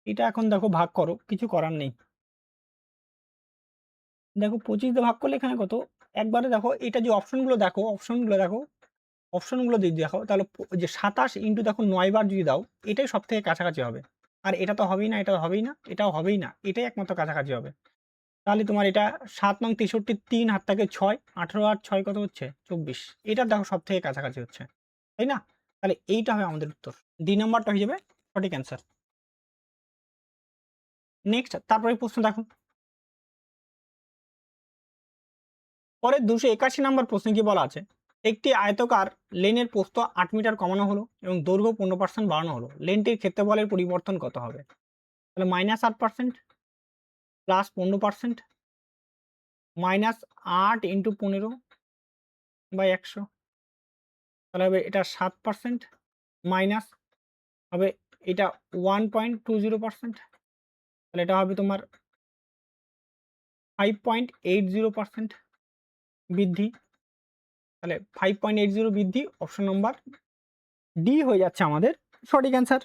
এটা এখন দেখো ভাগ করো, কিছু করার নেই। দেখো ২৫ দিয়ে ভাগ করলে এখানে কত? একবারে দেখো এটা যে অপশনগুলো দেখো, অপশনগুলো যদি দেখো তাহলে যে ২৭ ইন্টু দেখো ৯ বার যদি দাও, এটাই সবথেকে কাছাকাছি হবে। আর এটা তো হবেই না, এটা হবেই না, এটাও হবেই না। এটাই একমাত্র কাছাকাছি হবে। তাহলে তোমার এটা ৭ নং ৬৩ ৩ হাত থেকে ৬, ১৮ আর ৬ কত হচ্ছে? ২৪। এটা দেখো সবথেকে কাছাকাছি হচ্ছে, তাই না? তাহলে এইটা হবে আমাদের উত্তর। ডি নাম্বারটা হয়ে যাবে সঠিক অ্যান্সার। নেক্সট তারপরে প্রশ্ন দেখো। পরে ২৮১ নাম্বার প্রশ্নে কি বলা আছে? একটি আয়তকার লেনের প্রস্থ ৮ মিটার কমানো হলো এবং দৈর্ঘ্য ১৫% বাড়ানো হলো। লেনটির ক্ষেত্রফলের পরিবর্তন কত হবে? তাহলে -৮% প্লাস ১৫% -৮ × ১৫/১০০ তাহলে হবে এটা ৭% মাইনাস হবে এটা 1.20%, তাহলে এটা হবে তোমার 5.80% বৃদ্ধি। তাহলে 5.80 বৃদ্ধি, অপশন নম্বর ডি হয়ে যাচ্ছে আমাদের সঠিক অ্যান্সার।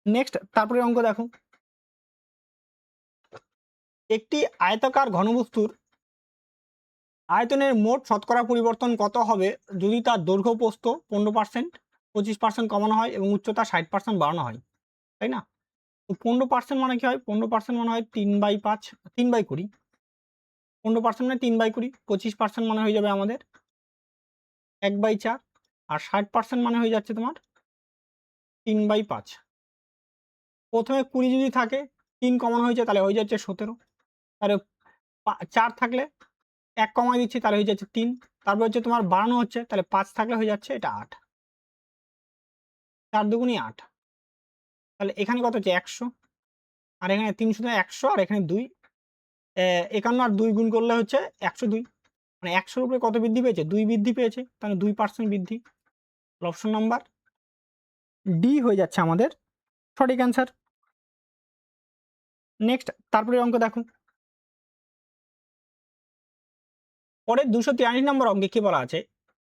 নেক্সট তারপরে অঙ্ক দেখো। একটি আয়তাকার ঘনবস্তুর আয়তনের মোট শতকরা পরিবর্তন কত হবে যদি তার দৈর্ঘ্য প্রস্থ 15%, 25% কমানো হয় এবং উচ্চতা 60% বাড়ানো হয়, তাই না? তো 15% মানে কি হয়? 15% মানে হয় 3/5, 3/20। 15% মানে 3/20, 25% মানে হয়ে যাবে আমাদের 1/4 আর 60% মানে হয়ে যাচ্ছে তোমার 3/5। প্রথমে 20 যদি থাকে, 3 কমানো হয়েছে তাহলে হয়ে যাচ্ছে 17। তাহলে 4 থাকলে 1 কমায় দিচ্ছি তাহলে হয়ে যাচ্ছে 3। তারপর হচ্ছে তোমার বাড়ানো হচ্ছে তাহলে ৫ থাকলে হয়ে যাচ্ছে এটা ৮। ৪ দুগুণী ৮। তাহলে এখানে কত হচ্ছে? ১০০ আর এখানে ৩ শুধু ১০০ আর এখানে ২। ৫১ আর ২ গুণ করলে হচ্ছে ১০২। মানে ১০০ এর উপরে কত বৃদ্ধি পেয়েছে? ২ বৃদ্ধি পেয়েছে। তাহলে ২% বৃদ্ধি। অপশন নাম্বার ডি হয়ে যাচ্ছে আমাদের সঠিক অ্যান্সার। নেক্সট তারপরে অঙ্ক দেখো। পরের ২৪৩ নম্বর অঙ্কে কি বলা আছে?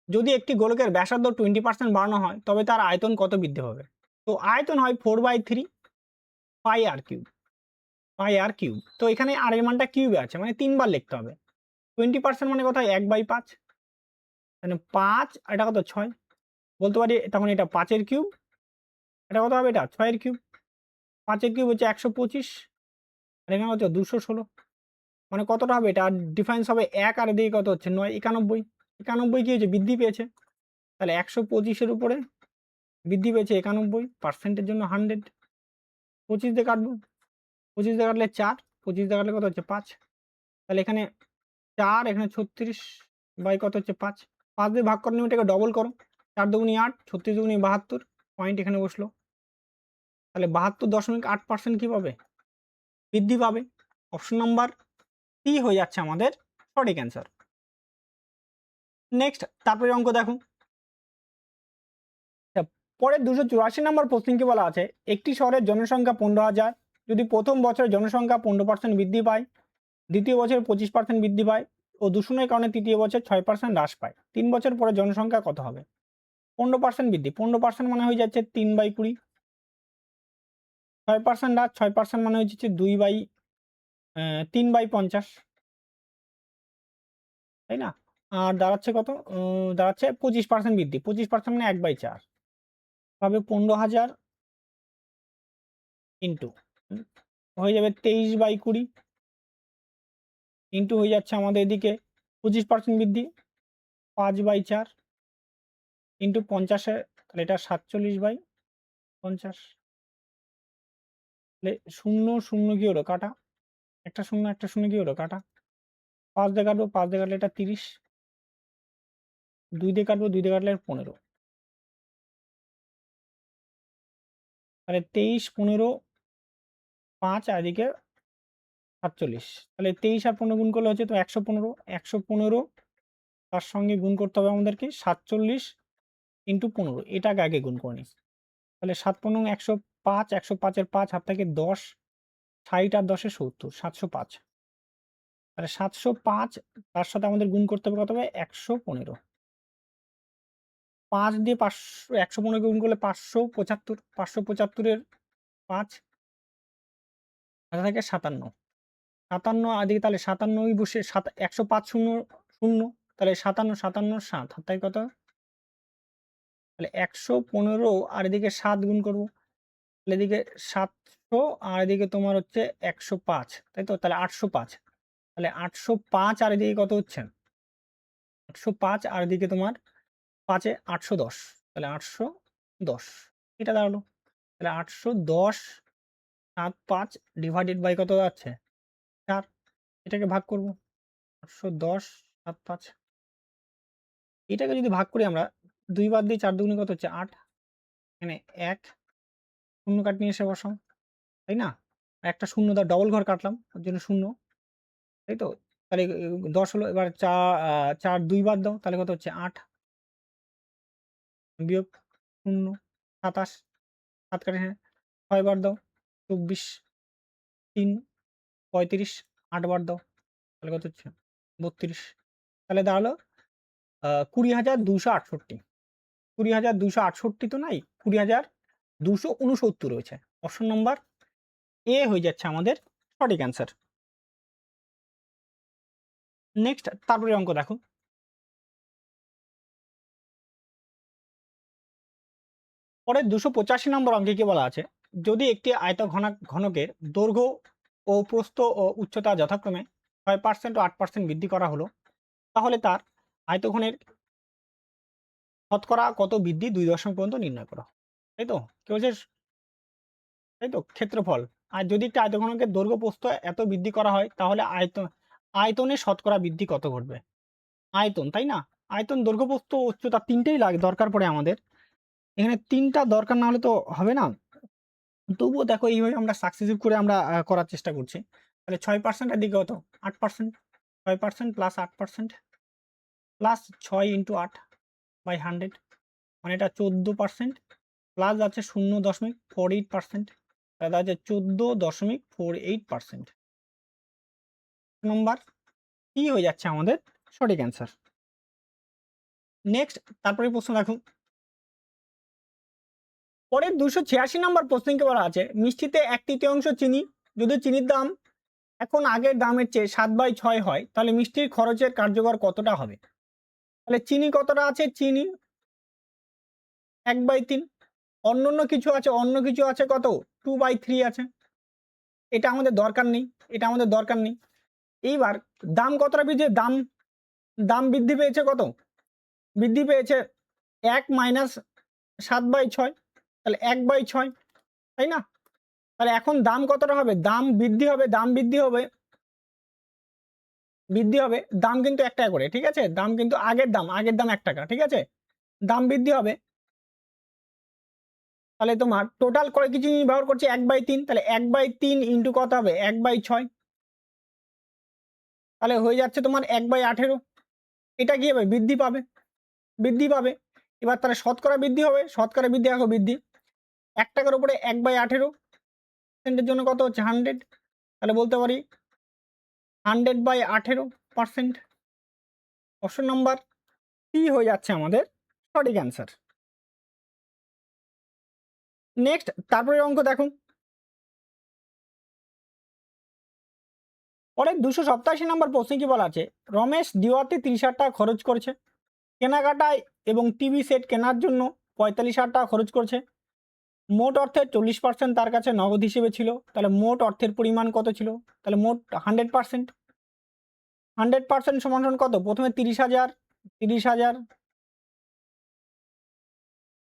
যদি একটি গোলকের ব্যাসার্ধ 20% বাড়ানো হয় তবে তার আয়তন কত বৃদ্ধি হবে? তো আয়তন হয় 4/3 পাই আর কিউব। তো এখানে আর এর মানটা কিউবে আছে মানে ৩ বার লিখতে হবে। 20% মানে কত হয়? ১/৫। মানে ৫ আর এটা কত? ৬। বলতে পারি তখন এটা ৫ এর কিউব। এটা কত হবে? এটা ৬ এর কিউব। ৫ এর কিউব হচ্ছে ১২৫ আর এখানে হচ্ছে ২১৬। মানে কতটা হবে? এটা ডিফারেন্স হবে ১ আর এদিকে কত হচ্ছে? ৯, ৯১। ৯১ কি হয়েছে? বৃদ্ধি পেয়েছে। তাহলে ১২৫ এর উপরে বৃদ্ধি পেয়েছে ৯১, পার্সেন্টের জন্য 100। ২৫ দিয়ে কাটবো। ২৫ দিয়ে কাটলে ৪, ২৫ দিয়ে কাটলে কত হচ্ছে? ৫। তাহলে এখানে ৪, এখানে ৩৬ বাই কত হচ্ছে? ৫। ৫ দিয়ে ভাগ করে নিয়ে এটাকে ডবল করো। ৪ দুগুণী ৮, ৩৬ দুগুণী ৭২, পয়েন্ট এখানে বসলো। তাহলে ৭২.৮% কি পাবে? বৃদ্ধি পাবে। অপশন নাম্বার সি হয়ে যাচ্ছে আমাদের সঠিক অ্যান্সার। নেক্সট তারপরে অঙ্ক দেখো। পরের 284 নম্বর প্রশ্নকে বলা আছে একটি শহরের জনসংখ্যা 15,000, যদি প্রথম বছরে জনসংখ্যা 15% বৃদ্ধি পায়, দ্বিতীয় বছরে 25% বৃদ্ধি পায় ও দূষণের কারণে তৃতীয় বছর 6% হ্রাস পায়, 3 বছর পরে জনসংখ্যা কত হবে? 15% বৃদ্ধি, 15% মানে হয়ে যাচ্ছে 3/20, 6% হ্রাস, 6% মানে হচ্ছে 3/50, তাই না? আর দাঁড়াচ্ছে কত? দাঁড়াচ্ছে 25% বৃদ্ধি, 25% মানে 1/4 হবে 15,000 ইন্টু হয়ে যাবে 23/20 ইন্টু হয়ে যাচ্ছে আমাদের এদিকে 25% বৃদ্ধি 5/4 ইন্টু 50-এ, তাহলে এটা 47/50, তাহলে 0 কি হলো কাটা, একটা 0 কি হলো কাটা, 5 দিয়ে কাটবো, 5 দিয়ে কাটলে এটা 30, 2 দিয়ে কাটবো, 2 দিয়ে কাটলে 15, তাহলে 23, 15, 5 আর এদিকে 47, তাহলে 23 আর 15 গুণ করলে হচ্ছে তো 115, 115 তার সঙ্গে গুণ করতে হবে আমাদেরকে 47 ইন্টু 15, এটাকে আগে গুণ করে নিই, তাহলে 7×15 105, 105-এর 5 হাত থেকে 10, 60 আর 10-এ 70, 705, তাহলে 705 তার সাথে আমাদের গুণ করতে হবে কত হবে 115, 5 দিয়ে 500 115 কে গুণ করলে 575, 575-এর 5 হাতে থাকে 57, 57 আর দিকে তাহলে 57 বসে 105 শূন্য শূন্য, তাহলে 57, 57, 7 হাত থেকে কত, তাহলে 115 আর এদিকে 7 গুণ করবো, তাহলে এদিকে 700 আর এদিকে তোমার হচ্ছে 105, তাই তো, তাহলে 805, তাহলে 805 আর এদিকে কত হচ্ছে 805 আর এদিকে তোমার 5-এ 810, তাহলে 810 এটা দাঁড়ালো, তাহলে 810 7/5 ডিভাইডেড বাই কত যাচ্ছে 4, এটাকে ভাগ করব 810 7/5, এটাকে যদি ভাগ করি আমরা 2 বার দিয়ে 4 দুগুণে কত হচ্ছে 8, এখানে 1 শূন্য কাট নিয়ে এসে বসাও, তাই না? একটা শূন্য দাও, ডবল ঘর কাটলাম ওর জন্য শূন্য, তাই তো, তাহলে 10 হলো, এবার 4 2 বার দাও, তাহলে কত হচ্ছে 8 বিয়োগ 0 27, 7 কাটে, হ্যাঁ 6 বার দাও 24, 3 35, 8 বার দাও, তাহলে কত হচ্ছে 32, তাহলে দাঁড়ালো 20,268, 20,268 তো নাই, 20,269 রয়েছে, অপশন নম্বর এ হয়ে যাচ্ছে আমাদের সঠিক অ্যান্সার। নেক্সট তারপরে অঙ্ক দেখো। পরে 285 নম্বর অঙ্কে কি বলা আছে, যদি একটি ঘনকের দৈর্ঘ্য ও প্রস্থ ও উচ্চতা যথাক্রমে 6% ও 8% বৃদ্ধি করা হলো, তাহলে তার আয়তঘনের শতকরা কত বৃদ্ধি 2 দশমিক পর্যন্ত নির্ণয় করো, তাই তো, কি বলছে, তাই তো ক্ষেত্রফল, আর যদি একটা আয়তঘনকের দৈর্ঘ্য প্রস্থ এত বৃদ্ধি করা হয় তাহলে আয়তনের শতকরা বৃদ্ধি কত ঘটবে, আয়তন, তাই না, আয়তন দৈর্ঘ্য প্রস্থ উচ্চতা তিনটেই লাগে দরকার পড়ে আমাদের, এখানে তিনটা দরকার না হলে তো হবে না, তবুও দেখো এইভাবে আমরা সাকসেসিভ করে আমরা করার চেষ্টা করছি, তাহলে 6% এর দিকে কত 8%, 6% প্লাস 8% প্লাস 6 ইন্টু 8/100, মানে এটা 14%, প্লাস আছে 0.48%, তাহলে আছে 14.48%, নম্বর কি হয়ে যাচ্ছে আমাদের সঠিক অ্যান্সার। নেক্সট তারপরে প্রশ্ন দেখো। পরের 286 নম্বর প্রশ্নকে বলা আছে মিষ্টিতে 1/3 চিনি, যদি চিনির দাম এখন আগের দামের চেয়ে 7/6 হয় তাহলে মিষ্টির খরচের কার্যকর কতটা হবে, তাহলে চিনি কতটা আছে, চিনি 1/3, অন্য কিছু আছে, অন্য কিছু আছে কত 2/3 আছে, এটা আমাদের দরকার নেই, এটা আমাদের দরকার নেই। এইবার দাম কতটা বৃদ্ধি, দাম দাম বৃদ্ধি পেয়েছে কত, বৃদ্ধি পেয়েছে 1 মাইনাস 7/6, তাহলে 1/6, তাই না, তাহলে এখন দাম কতটা হবে, দাম বৃদ্ধি হবে, দাম বৃদ্ধি হবে, বৃদ্ধি হবে, দাম কিন্তু 1 টাকা করে, ঠিক আছে, দাম কিন্তু আগের দাম 1 টাকা, ঠিক আছে, দাম বৃদ্ধি হবে, তাহলে তোমার টোটাল করে কিছু ব্যবহার করছে 1/3, তাহলে 1/3 ইন্টু কত হবে 1/6, তাহলে হয়ে যাচ্ছে তোমার 1/18। এটা কি হবে? বৃদ্ধি পাবে, বৃদ্ধি পাবে। এবার তাহলে শতকরা বৃদ্ধি হবে, শতকরা বৃদ্ধি দেখো বৃদ্ধি। ১ টাকার উপরে 1/18 এর জন্য কত হচ্ছে? 100। তাহলে বলতে পারি 100/18%। অপশন নাম্বার সি হয়ে যাচ্ছে আমাদের সঠিক অ্যান্সার। নেক্সট তারপরের অঙ্ক দেখো। পরের 287 নম্বর প্রশ্নে কি বলা আছে? রমেশ দিওয়াতে 30,000 টাকা খরচ করেছে। কেনাকাটায় এবং টিভি সেট কেনার জন্য 45,000 টাকা খরচ করেছে। মোট অর্থের 40% তার কাছে নগদ হিসেবে ছিল। তাহলে মোট অর্থের পরিমাণ কত ছিল? তাহলে মোট 100%। 100% সমান কত? প্রথমে 30,000, 30,000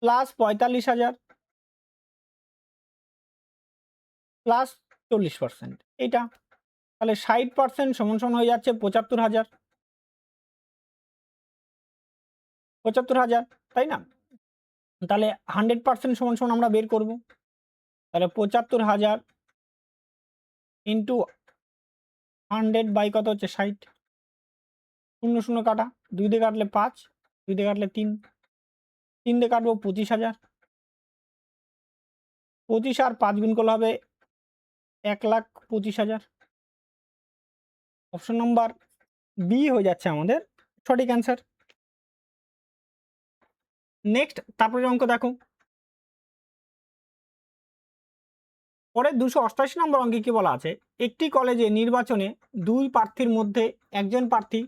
প্লাস 45,000 প্লাস 40%। এইটা তাহলে 60% সমান হয়ে যাচ্ছে 75,000। 75,000, তাই না? তাহলে 100% সমান আমরা বের করব। তাহলে 75,000 ইন্টু 100 বাই কত হচ্ছে? 60। 0 0 কাটা, 2 দিয়ে কাটলে 5, 2 দিয়ে কাটলে 3, 3 দিয়ে কাটবো 25,000। 25 আর 5 গুণ করলে হবে 1,25,000। অপশন নাম্বার বি হয়ে যাচ্ছে আমাদের সঠিক অ্যান্সার। নেক্সট তারপরে অঙ্ক দেখো। পরে 288 নম্বর অঙ্কে কি বলা আছে? একটি কলেজে নির্বাচনে 2 প্রার্থীর মধ্যে একজন প্রার্থী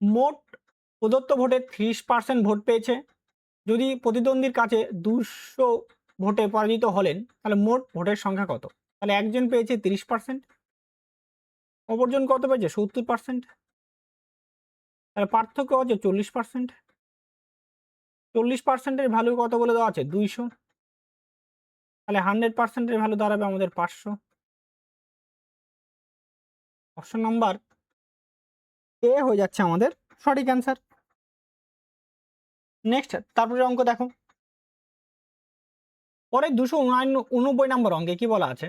মোট প্রদত্ত ভোটের 30% ভোট পেয়েছে। যদি প্রতিদ্বন্দ্বীর কাছে 200 ভোটে পরাজিত হলেন, তাহলে মোট ভোটের সংখ্যা কত? তাহলে একজন পেয়েছে 30%, অপরজন কত পেয়েছে? 70%। তাহলে পার্থক্য হচ্ছে 40%। 40%-এর ভ্যালু কত বলে দেওয়া আছে? 200। তাহলে 100%-এর ভ্যালু দাঁড়াবে আমাদের 500। অপশন নাম্বার এ হয়ে যাচ্ছে আমাদের সঠিক অ্যান্সার। নেক্সট তারপরে অঙ্ক দেখো। পরে 289 নম্বর অঙ্কে কি বলা আছে?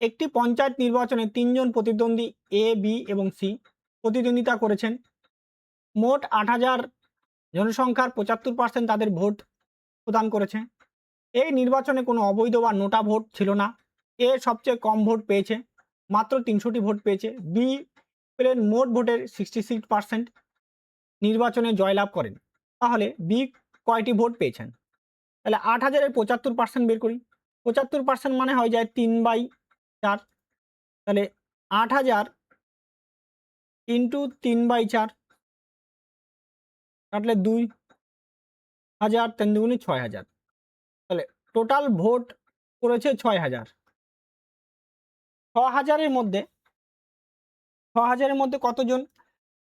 একটি পঞ্চায়েত নির্বাচনে 3 জন প্রতিদ্বন্দ্বী এ, বি এবং সি প্রতিদ্বন্দ্বিতা করেছেন। মোট 8,000 জনসংখ্যার 75% তাদের ভোট প্রদান করেছে। এই নির্বাচনে কোনো অবৈধ বা নোটা ভোট ছিল না। এ সবচেয়ে কম ভোট পেয়েছে, মাত্র 300টি ভোট পেয়েছে। বি পেলেন মোট ভোটের 66%, নির্বাচনে জয়লাভ করেন। তাহলে বি কয়টি ভোট পেয়েছেন? তাহলে 8,000-এর 75% বের করি। 75% মানে হয়ে যায় 3/4। তাহলে 8,000 ইন্টু 3/4 কাটলে 2,000, 3 দুগুণে 6,000। তাহলে টোটাল ভোট করেছে 6,000। 6,000-এর মধ্যে 6,000-এর মধ্যে কতজন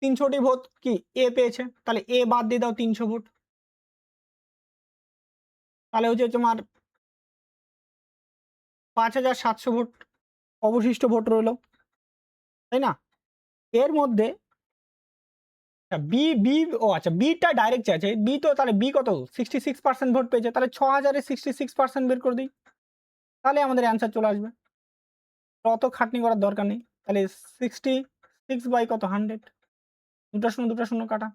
300টি ভোট কি এ পেয়েছে? তাহলে এ বাদ দিয়ে দাও 300 ভোট। তাহলে হচ্ছে তোমার 5,700 ভোট অবশিষ্ট ভোট রইল, তাই না? এর মধ্যে বি বি ও আচ্ছা বিটা ডাইরেক্ট আছে। বি তো তাহলে বি কত? 66% ভোট পেয়েছে। তাহলে 6,000-এর 66% বের করে দিই। তাহলে আমাদের অ্যান্সার চলে আসবে। অত খাটনি করার দরকার নেই। তাহলে 66 বাই কত? 100। দুটা শূন্য কাটা।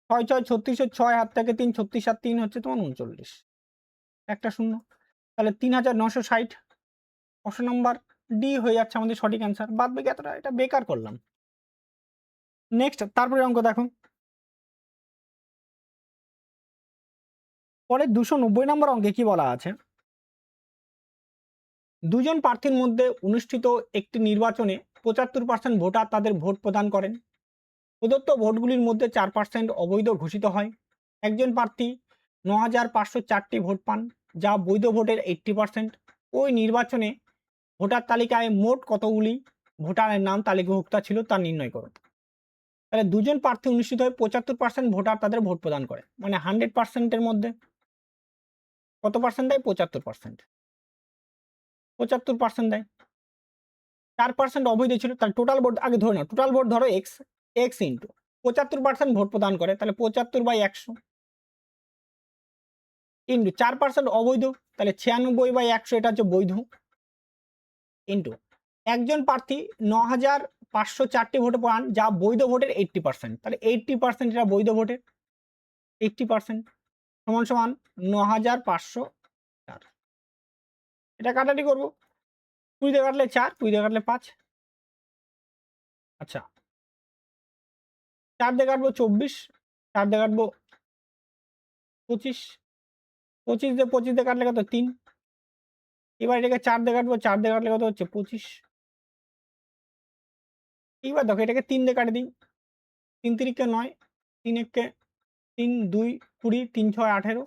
6 6 36, 6 হাত থেকে 3, 36 আর 3 হচ্ছে তোমার 39। একটা শূন্য। তাহলে 3,960। অপশন নাম্বার ডি হয়ে যাচ্ছে আমাদের সঠিক অ্যান্সার। বাদ বাকি এতটা এটা বেকার করলাম। নেক্সট তারপরে অঙ্ক দেখো। পরে 290 নম্বর অঙ্কে কি বলা আছে? দুজন প্রার্থীর মধ্যে অনুষ্ঠিত একটি নির্বাচনে 75% ভোটার তাদের ভোট প্রদান করেন। প্রদত্ত ভোটগুলির মধ্যে 4% অবৈধ ঘোষিত হয়। একজন প্রার্থী 9,504টি ভোট পান, যা বৈধ ভোটের 80%। ওই নির্বাচনে ভোটার তালিকায় মোট কতগুলি ভোটারের নাম তালিকাভুক্ত ছিল তা নির্ণয় করো। তাহলে দুজন প্রার্থী অনুষ্ঠিত হয়ে 75% ভোটার তাদের ভোট প্রদান করে, মানে 100%-এর মধ্যে কত পার্সেন্ট দেয়? 75%। 75% দেয়। 4% অবৈধ ছিল। তাহলে টোটাল ভোট আগে ধরে নাও। টোটাল ভোট ধরো এক্স, এক্স ইন্টু 75% ভোট প্রদান করে, তাহলে 75/100 ইন্টু 4% অবৈধ, তাহলে 96/100 এটা হচ্ছে বৈধ, ইন্টু একজন প্রার্থী 504টি ভোট পান, যা বৈধ ভোটের 80%। তাহলে 80% এটা বৈধ ভোটের 80% সমান সমান 9504। এটা কাটাটি করবো, 20 দিয়ে কাটলে 4, 20 দিয়ে কাটলে 5। আচ্ছা, 4 দিয়ে কাটবো 24, 4 দিয়ে কাটবো 25, 25 দিয়ে কাটলে কত 3। এবার এটাকে 4 দিয়ে কাটবো, 4 দিয়ে কাটলে কত হচ্ছে 25। এইবার দেখো এটাকে 3 দিয়ে কাটে দিই, 3 তিরিকে 9, 3 একে 3, 2 20, 3 6 18,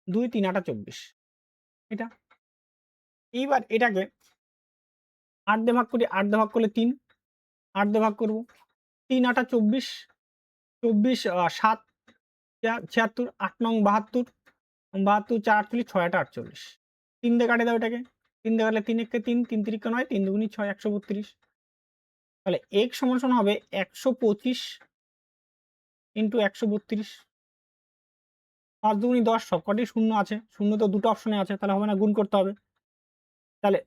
2 3 8 24। এটা এইবার এটাকে 8 দিয়ে ভাগ করি, 8 দিয়ে ভাগ করলে 3, 8 দিয়ে ভাগ করবো, 3 8 24, 24 7 76, 8 নং 72, 72 4 48, 6 8 48। 3 দিয়ে কাটে দাও এটাকে, 3 দিয়ে কাটলে 3 একে 3, 3 তিরিকে 9, 3 দুগুনি 6, 132। তাহলে x সমান সমান হবে 125 ইন্টু 132। 5 দুগুনি 10, সবকটি শূন্য আছে, শূন্য তো দুটো অপশনে আছে, তাহলে হবে না, গুণ করতে হবে। তাহলে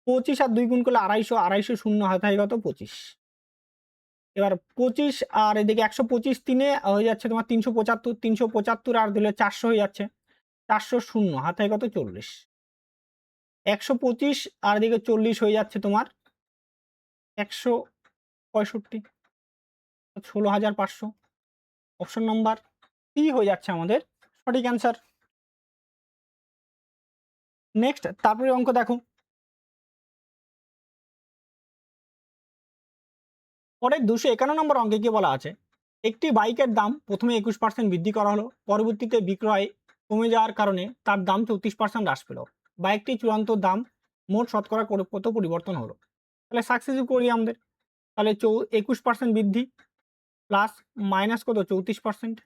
25 আর 2 গুণ করলে 250, 250 শূন্য হাতায় কত 25। এবার 25 আর এদিকে 125 3-এ হয়ে যাচ্ছে তোমার 375, 375 আর দিলে 400 হয়ে যাচ্ছে, 400 শূন্য হাতায় কত 40। 125 আর এদিকে 40 হয়ে যাচ্ছে তোমার 165, 16,500। অপশন নাম্বার সি হয়ে যাচ্ছে আমাদের সঠিক অ্যান্সার। নেক্সট তারপরে অঙ্ক দেখো, পরে 251 নম্বর অঙ্কে কি বলা আছে, একটি বাইকের দাম প্রথমে 21% বৃদ্ধি করা হলো, পরবর্তীতে বিক্রয় কমে যাওয়ার কারণে তার দাম 34% হ্রাস পেল। বাইকটি চূড়ান্ত দাম মোট শতকরা কত পরিবর্তন হলো। তাহলে সাকসেসিভ করি আমাদের, তাহলে 21% বৃদ্ধি প্লাস মাইনাস কত 34%,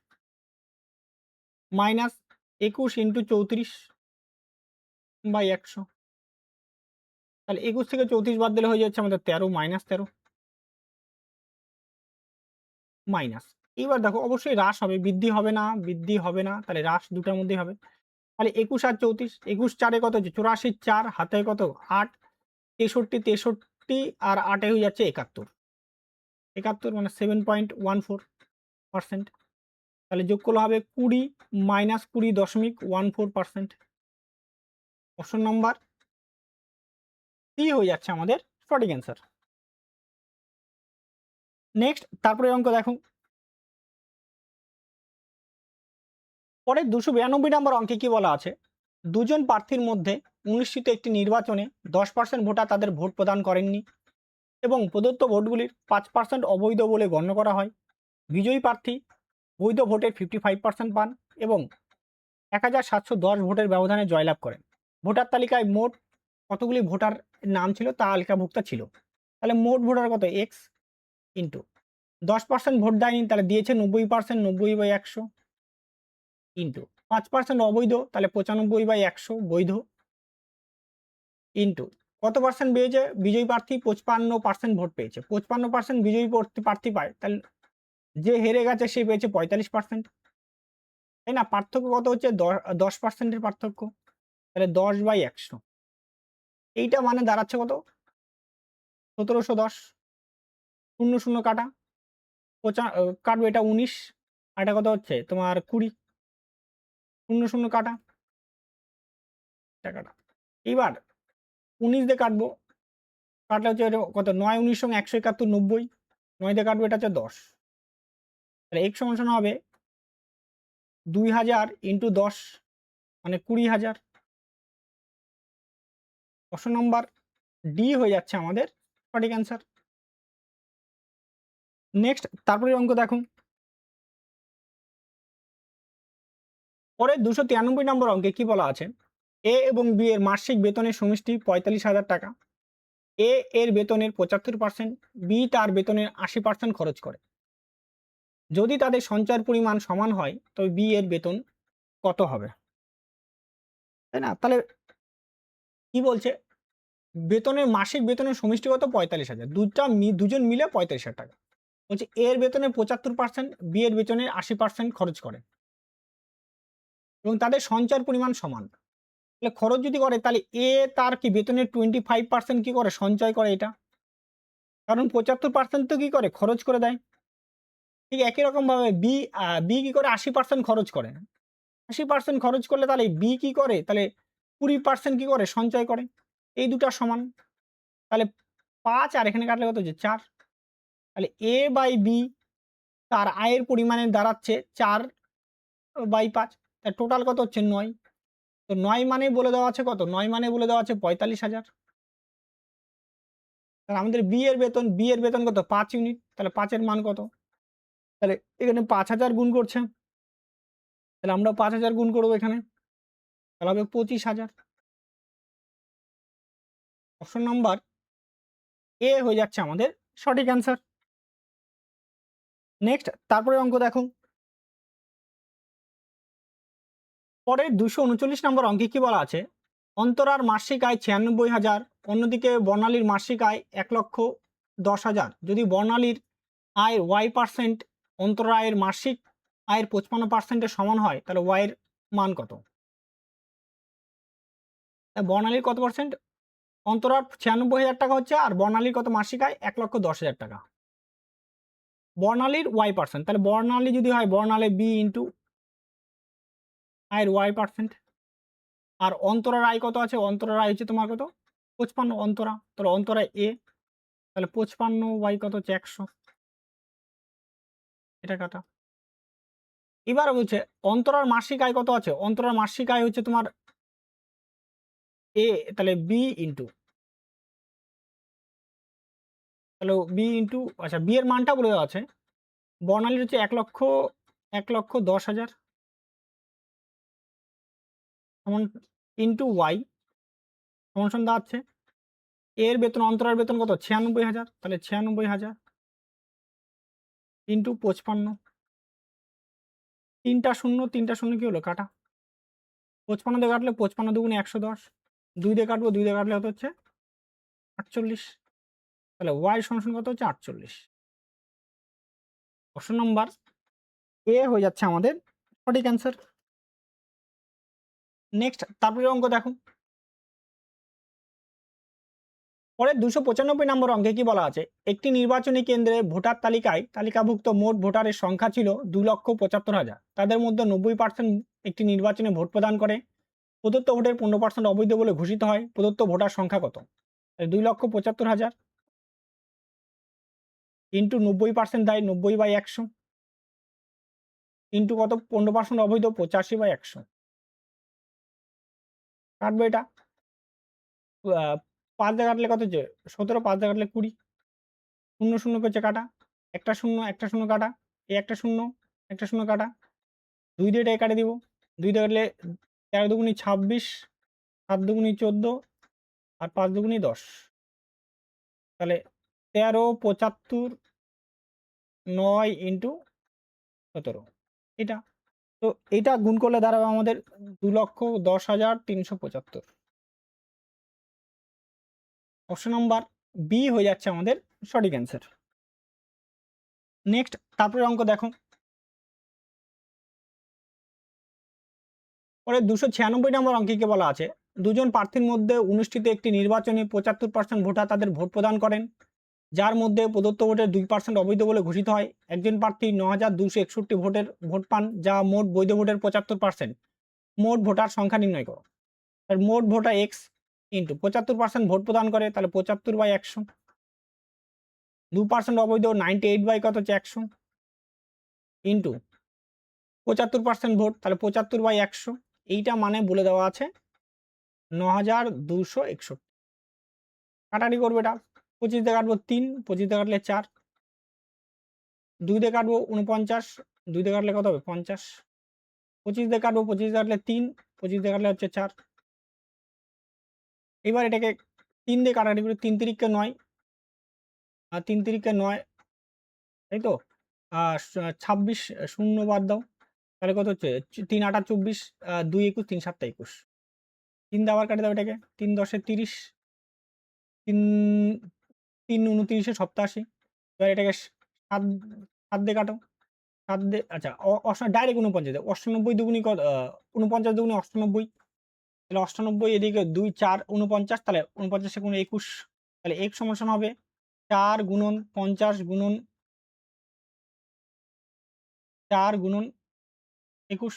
মাইনাস 21 ইন্টু 34 বাই 100। তাহলে 21 থেকে 34 বাদ দিলে হয়ে যাচ্ছে আমাদের 13, মাইনাস 13 মাইনাস। এবার দেখো অবশ্যই হ্রাস হবে, বৃদ্ধি হবে না, বৃদ্ধি হবে না, তাহলে হ্রাস দুটার মধ্যেই হবে। তাহলে 21 আর 34, 21 4-এ কত হচ্ছে 84, 4 হাতে কত 8, 63, 63 আর 8-এ হয়ে যাচ্ছে 71, 71 মানে 7.14%। তাহলে যোগ করলে হবে 20 মাইনাস 20.14%। অপশন নম্বর সি হয়ে যাচ্ছে আমাদের সঠিক অ্যান্সার। নেক্সট তারপরে অঙ্ক দেখো, পরে 292 নম্বর অঙ্কে কি বলা আছে, দুজন প্রার্থীর মধ্যে অনুষ্ঠিত একটি নির্বাচনে 10% ভোটার তাদের ভোট প্রদান করেননি এবং প্রদত্ত ভোটগুলির 5% অবৈধ বলে গণ্য করা হয়। বিজয়ী প্রার্থী বৈধ ভোটের 55% পান এবং 1710 ভোটের ব্যবধানে জয়লাভ করেন। ভোটার তালিকায় মোট কতগুলি ভোটার নাম ছিল তালিকাভুক্ত ছিল। তাহলে মোট ভোটার কত এক্স ইন্টু 10% ভোট দেয়নি, তাহলে দিয়েছে 90%, 90/100 ইন্টু 5% অবৈধ, তাহলে 95/100 বৈধ ইন্টু কত পার্সেন্ট পেয়েছে বিজয়ী প্রার্থী 55% ভোট পেয়েছে, 55% বিজয়ী প্রার্থী পায়, তাহলে যে হেরে গেছে সে পেয়েছে 45%, তাই না? পার্থক্য কত হচ্ছে 10%-এর পার্থক্য, তাহলে 10/100। এইটা মানে দাঁড়াচ্ছে কত 1710, 0 0 কাটা কাটবো, এটা 19 আর এটা কত হচ্ছে তোমার 20, 0 0 কাটা, এটা কাটা। এবার 19 দিয়ে কাটবো, কাটলে হচ্ছে এটা কত 9 19 সঙ্গে 171 90, 9 দিয়ে কাটবো, এটা হচ্ছে 10। তাহলে x সমান হবে 2000 ইন্টু 10 মানে 20,000। অপশন নম্বর ডি হয়ে যাচ্ছে আমাদের সঠিক অ্যান্সার। নেক্সট তারপরে অঙ্ক দেখো, পরে 293 নম্বর অঙ্কে কি বলা আছে, এ এবং বি এর মাসিক বেতনের সমষ্টি 45,000 টাকা। এ এর বেতনের 75%, বি তার বেতনের 80% খরচ করে। যদি তাদের সঞ্চয়ের পরিমাণ সমান হয় তবে বি এর বেতন কত হবে, তাই না? তাহলে কি বলছে, বেতনের মাসিক বেতনের সমষ্টি কত 45,000, দুজন মিলে 45,000 টাকা। বলছে এ এর বেতনের 75%, বি এর বেতনের 80% খরচ করে এবং তাদের সঞ্চয়ের পরিমাণ সমান। তাহলে খরচ যদি করে তাহলে এ তার কি বেতনের 25% কি করে সঞ্চয় করে, এটা কারণ 75% তো কি করে খরচ করে দেয়। ঠিক একই রকমভাবে বি কি করে 80% খরচ করে। 80% খরচ করলে তাহলে বি কি করে? তাহলে 20% কি করে? সঞ্চয় করে। এই দুটা সমান। তাহলে ৫ আর এখানে কাটলে কত হচ্ছে? ৪। তাহলে A/B তার আয়ের পরিমাণে দাঁড়াচ্ছে 4/৫। তার টোটাল কত হচ্ছে? ৯। তো ৯ মানে বলে দেওয়া আছে কত? ৯ মানে বলে দেওয়া আছে ৪৫,০০০। তাহলে আমাদের বি এর বেতন কত? ৫ ইউনিট। তাহলে ৫ এর মান কত? তাহলে এখানে ৫,০০০ গুণ করছে। তাহলে আমরা ৫,০০০ গুণ করব এখানে। তাহলে হবে ২৫,০০০। অপশন নাম্বার এ হয়ে যাচ্ছে আমাদের সঠিক অ্যান্সার। নেক্সট তারপরের অঙ্ক দেখো। পরের ২৩৯ নম্বর অঙ্কে কি বলা আছে? অন্তরার মাসিক আয় ৯৬,০০০, অন্যদিকে বর্ণালীর মাসিক আয় ১,১০,০০০। যদি বর্ণালীর আয় y% অন্তরার আয়ের মাসিক আয়ের ৫৫% এর সমান হয় তাহলে y এর মান কত? বর্ণালীর কত পার্সেন্ট? অন্তরার ৯৬,০০০ টাকা হচ্ছে আর বর্ণালীর কত মাসিক আয়? ১,১০,০০০ টাকা। বর্ণালীর y%, তাহলে বর্ণালী যদি হয় বর্ণালী b ইন্টু আয়ের y%। আর অন্তরার আয় কত আছে? অন্তরার আয় হচ্ছে তোমার কত? ৫৫ অন্তরা। তাহলে অন্তরা a, তাহলে ৫৫ কত হচ্ছে? ১০০। এটা কাটা। এবার বলছে অন্তরার মাসিক আয় কত আছে? অন্তরার মাসিক আয় হচ্ছে তোমার a, তাহলে b ইন্টু, তাহলে b ইন্টু, আচ্ছা b এর মানটা বলে দেওয়া আছে। বর্ণালীর হচ্ছে ১,১০,০০০ সমান ইন্টু y সমান দাঁড়াচ্ছে এর বেতন, অন্তরার বেতন কত? ৯৬,০০০। তাহলে ৯৬,০০০ ইন্টু ৫৫। ৩টা শূন্য কি হলো? কাটা। ৫৫ দিয়ে কাটলে ৫৫ দুগুণে ১১০। ২ দিয়ে কাটবো, ২ দিয়ে কাটলে কত হচ্ছে? ৪৮। তাহলে y সমান কত হচ্ছে? ৪৮। অপশন নাম্বার এ হয়ে যাচ্ছে আমাদের সঠিক অ্যান্সার। নেক্সট তারপরের অঙ্ক দেখো। পরে ২৯৫ নম্বর অঙ্কে কি বলা আছে? একটি নির্বাচনী কেন্দ্রে ভোটার তালিকায় তালিকাভুক্ত মোট ভোটারের সংখ্যা ছিল ২,৭৫,০০০। তাদের মধ্যে ৯০% একটি নির্বাচনে ভোট প্রদান করে। প্রদত্ত ভোটের ১৫% অবৈধ বলে ঘোষিত হয়। প্রদত্ত ভোটার সংখ্যা কত? ২,৭৫,০০০ ইন্টু ৯০% দায় ৯০/১০০ ইন্টু কত? 15% অবৈধ 85/১০০। কাটবো এটা। ৫ দিয়ে কাটলে কত হচ্ছে? ১৭। ৫ দিয়ে কাটলে ২০। ০ করছে কাটা। একটা শূন্য কাটা। এই একটা শূন্য কাটা। ২ দিয়ে এটাকে কাটিয়ে দিব। ২ দিয়ে কাটলে ১৩ দুগুণি ২৬, ৭ দুগুণি ১৪ আর ৫ দুগুণি ১০। তাহলে ১৩, ৭৫, ৯ ইন্টু ১৭ এটা। তো এইটা গুণ করলে দাঁড়াবে আমাদের ২,১০,৩৭৫। অপশন নাম্বার বি হয়ে যাচ্ছে আমাদের সঠিক অ্যান্সার। নেক্সট তারপরে অঙ্ক দেখো। পরে ২৯৬ নম্বর অঙ্কে কি বলা আছে? দুজন প্রার্থীর মধ্যে অনুষ্ঠিত একটি নির্বাচনে ৭৫% ভোটার তাদের ভোট প্রদান করেন, যার মধ্যে প্রদত্ত ভোটের ২% অবৈধ বলে ঘোষিত হয়। একজন প্রার্থী ৯,২৬১ ভোট পান, যা মোট বৈধ ভোটের ৭৫%। মোট ভোটার সংখ্যা নির্ণয় করো। আর মোট ভোটার এক্স ইন্টু ৭৫% ভোট প্রদান করে, তাহলে ৭৫/১০০। ২% অবৈধ ৯৮ কত হচ্ছে? ১০০ ইন্টু ৭৫% ভোট, তাহলে ৭৫/১০০। এইটা মানে বলে দেওয়া আছে ৯,২৬১। কাটাকাটি করবো এটা। ২৫ দিয়ে কাটবো ৩, ২৫ দিয়ে কাটলে ৪, ২ দিয়ে কাটবো ৪৯, ২ দিয়ে কাটলে কত হবে? ৫০। ২৫ দিয়ে কাটবো, ২৫ দিয়ে কাটলে ৩, ২৫ দিয়ে কাটলে হচ্ছে ৪। এবার এটাকে ৩ দিয়ে কাটাকাটি করি। ৩ তিরিকে ৯ আর ৩ তিরিকে ৯, তাই তো? ২৬ শূন্য বাদ দাও। তাহলে কত হচ্ছে? ৩ ৮ ২৪, ২ ২১, ৩ ৭ ২১। ৩ দিয়ে আবার কাটে দাও এটাকে। ৩ ১০ ৩০, ৩ ৩ ২৯ ৮৭। এবার এটাকে ৭ ৭ দিয়ে কাটো। ৭ দিয়ে, আচ্ছা ডাইরেক্ট ৪৯ দিয়ে। ৯৮ দুগুণি কত? ৪৯ দুগুণি ৯৮। তাহলে ৯৮ এদিকে ২ ৪ ৪৯, তাহলে ৪৯ × ২১, তাহলে x সমান হবে 4 গুণন 50 গুণন 4 গুণন 21,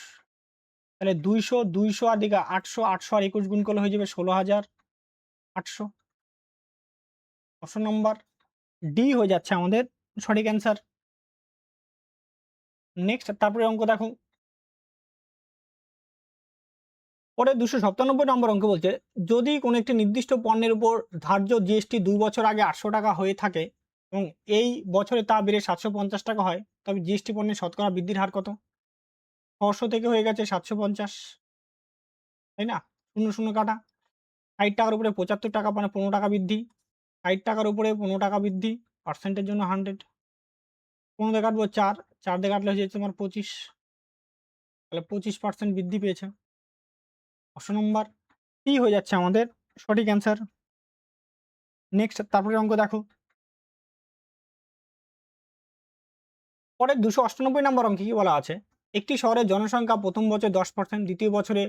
তাহলে 200 200 আর দিকে 800 800 আর 21 গুণ করলে হয়ে যাবে 16,800। অপশন নম্বর ডি হয়ে যাচ্ছে আমাদের সঠিক অ্যান্সার। নেক্সট তারপরে অঙ্ক দেখো, পরে 297 নম্বর অঙ্ক বলছে, যদি কোনো একটি নির্দিষ্ট পণ্যের উপর ধার্য জিএসটি 2 বছর আগে 800 টাকা হয়ে থাকে এবং এই বছরে তা বেড়ে 750 টাকা হয়, তবে জিএসটি পণ্যের শতকরা বৃদ্ধির হার কত? 600 থেকে হয়ে গেছে 750, তাই না? 0 0 কাটা। 60 টাকার উপরে 75 টাকা মানে 15 টাকা বৃদ্ধি। 60 টাকার উপরে 15 টাকা বৃদ্ধি, পার্সেন্টের জন্য 100। 15 দিয়ে কাটবো 4, 4 দিয়ে কাটলে হয়ে যাচ্ছে তোমার 25, তাহলে 25% বৃদ্ধি পেয়েছে। অপশন নম্বর সি হয়ে যাচ্ছে আমাদের সঠিক অ্যান্সার। নেক্সট তারপরে অঙ্ক দেখো, পরে 298 নম্বর অঙ্কে কি বলা আছে, একটি শহরের জনসংখ্যা প্রথম বছরে 10%, দ্বিতীয় বছরে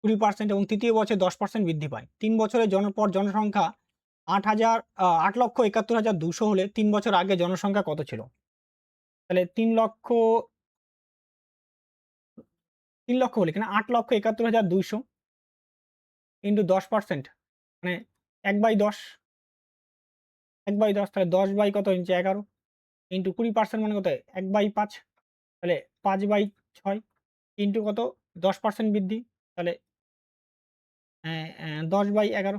20% এবং তৃতীয় বছরে 10% বৃদ্ধি পায়। 3 বছরের পর জনসংখ্যা 8,71,200 হলে 3 বছর আগে জনসংখ্যা কত ছিল? তাহলে 3 লক্ষ বলি কিনা 8,71,200 ইন্টু 10%, মানে 1/10, 1/10, তাহলে 10 বাই কত ইঞ্চি 11 ইন্টু 20% মানে কত 1/5, তাহলে 5/6 ইন্টু কত 10% বৃদ্ধি, তাহলে 10/11।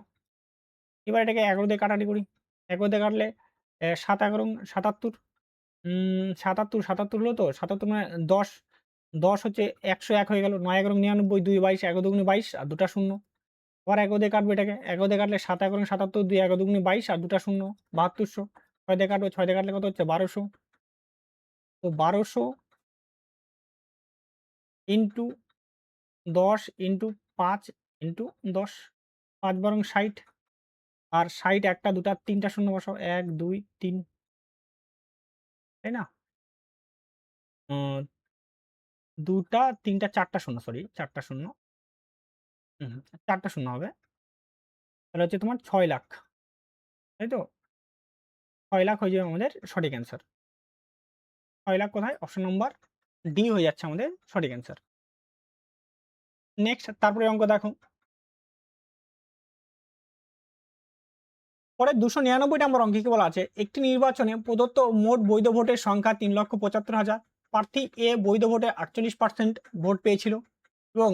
এবার এটাকে 11 দিয়ে কাটাকাটি করি। 11 দিয়ে কাটলে 7 11 77, 77 77 হলো তো 77 মানে 10, 10 হচ্ছে 101 হয়ে গেল। 9 11 99, 2 22, 11 দুগুণে 22 আর 2টা শূন্য। আবার 11 দিয়ে কাটবো এটাকে। 11 দিয়ে কাটলে 7 11 77, 2 11 দুগুণে 22 আর 2টা শূন্য, 7200। 6 দিয়ে কাটবো, 6 দিয়ে কাটলে কত হচ্ছে 1200। তো 1200 ইন্টু 10 ইন্টু 5 ইন্টু 10, 5 12 60, আর 60 একটা 2টা 3টা শূন্য বসাও, 1 2 3, তাই না? 2টা 3টা 4টা শূন্য, সরি 4টা শূন্য, 4টা শূন্য হবে। তাহলে হচ্ছে তোমার 6 লাখ, তাই তো? 6 লাখ হয়ে যাবে আমাদের সঠিক অ্যান্সার। 6 লাখ কোথায়? অপশন নম্বর ডি হয়ে যাচ্ছে আমাদের সঠিক অ্যান্সার। নেক্সট তারপরে অঙ্ক দেখো, পরে 299 নম্বর অঙ্কে কি বলা আছে, একটি নির্বাচনে প্রদত্ত মোট বৈধ ভোটের সংখ্যা 3,75,000। প্রার্থী এ বৈধ ভোটে 48% ভোট পেয়েছিল এবং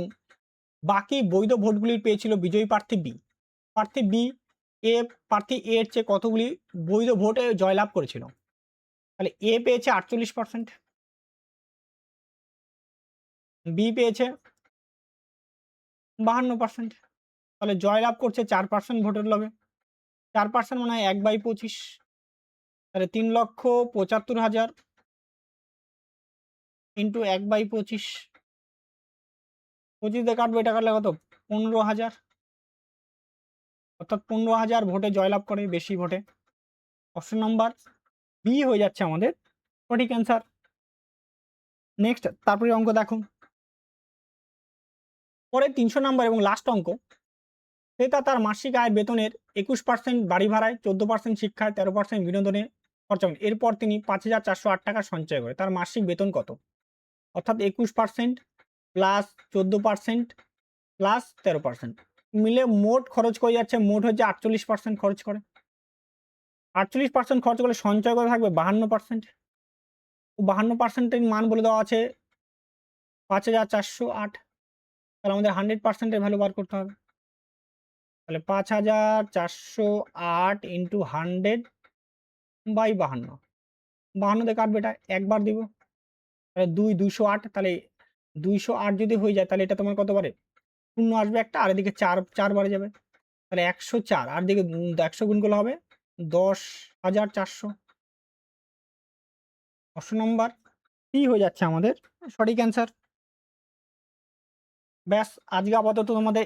বাকি বৈধ ভোটগুলি পেয়েছিল বিজয়ী প্রার্থী বি। প্রার্থী বি প্রার্থী এ এর চেয়ে কতগুলি বৈধ ভোটে জয়লাভ করেছিল? তাহলে এ পেয়েছে 48%, বি পেয়েছে 52%, তাহলে জয়লাভ করছে 4% ভোটের লবে। 4% মানে হয় 1/25, তাহলে 3,75,000 ইন্টু 1/25, 25 দিয়ে কাটবো, এটা কাটলে কত 15,000, অর্থাৎ 15,000 ভোটে জয়লাভ করে, বেশি ভোটে। অপশন নাম্বার বি হয়ে যাচ্ছে আমাদের সঠিক অ্যান্সার। নেক্সট তারপরে অঙ্ক দেখো, পরে 300 নাম্বার এবং লাস্ট অঙ্ক, ক্রেতা তার মাসিক আয় বেতনের 21% বাড়ি ভাড়ায়, 14% শিক্ষায়, 13% বিনোদনে খরচা করেন। এরপর তিনি 5,408 টাকা সঞ্চয় করে, তার মাসিক বেতন কত? অর্থাৎ 21% প্লাস 14% প্লাস 13% মিলে মোট খরচ করে যাচ্ছে, মোট হচ্ছে 48% খরচ করে। 48% খরচ করলে সঞ্চয় কত থাকবে 52%। 52%-এর মান বলে দেওয়া আছে 5,408, তাহলে আমাদের 100% এর ভ্যালু বার করতে হবে। তাহলে 5,408 ইন্টু 100/52, 52 দিয়ে কাটবে, এটা একবার দিব, তাহলে 208, তাহলে 208 যদি হয়ে যায় তাহলে এটা তোমার কত বারে শূন্য আসবে একটা, আর এদিকে 4 বারে যাবে, তাহলে 104, আর দিকে 100 গুণ করলে হবে 10,400। অপশন নাম্বার সি হয়ে যাচ্ছে আমাদের সঠিক অ্যান্সার। ব্যাস, আজকে আপাতত তোমাদের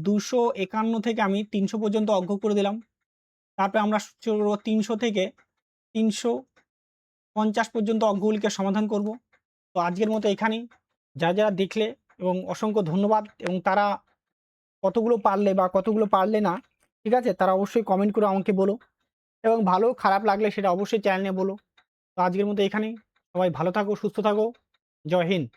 251 থেকে আমি 300 পর্যন্ত অঙ্ক করে দিলাম। তারপরে আমরা 300 থেকে 350 পর্যন্ত অঙ্কগুলিকে সমাধান করব। তো আজকের মতো এখানেই। যারা যারা দেখলে এবং অসংখ্য ধন্যবাদ, এবং তারা কতগুলো পারলে বা কতগুলো পারলে না, ঠিক আছে, তারা অবশ্যই কমেন্ট করে আমাকে বলো। এবং ভালো খারাপ লাগলে সেটা অবশ্যই চ্যানেল নিয়ে বলো। তো আজকের মতো এখানেই। সবাই ভালো থাকো, সুস্থ থাকো। জয় হিন্দ।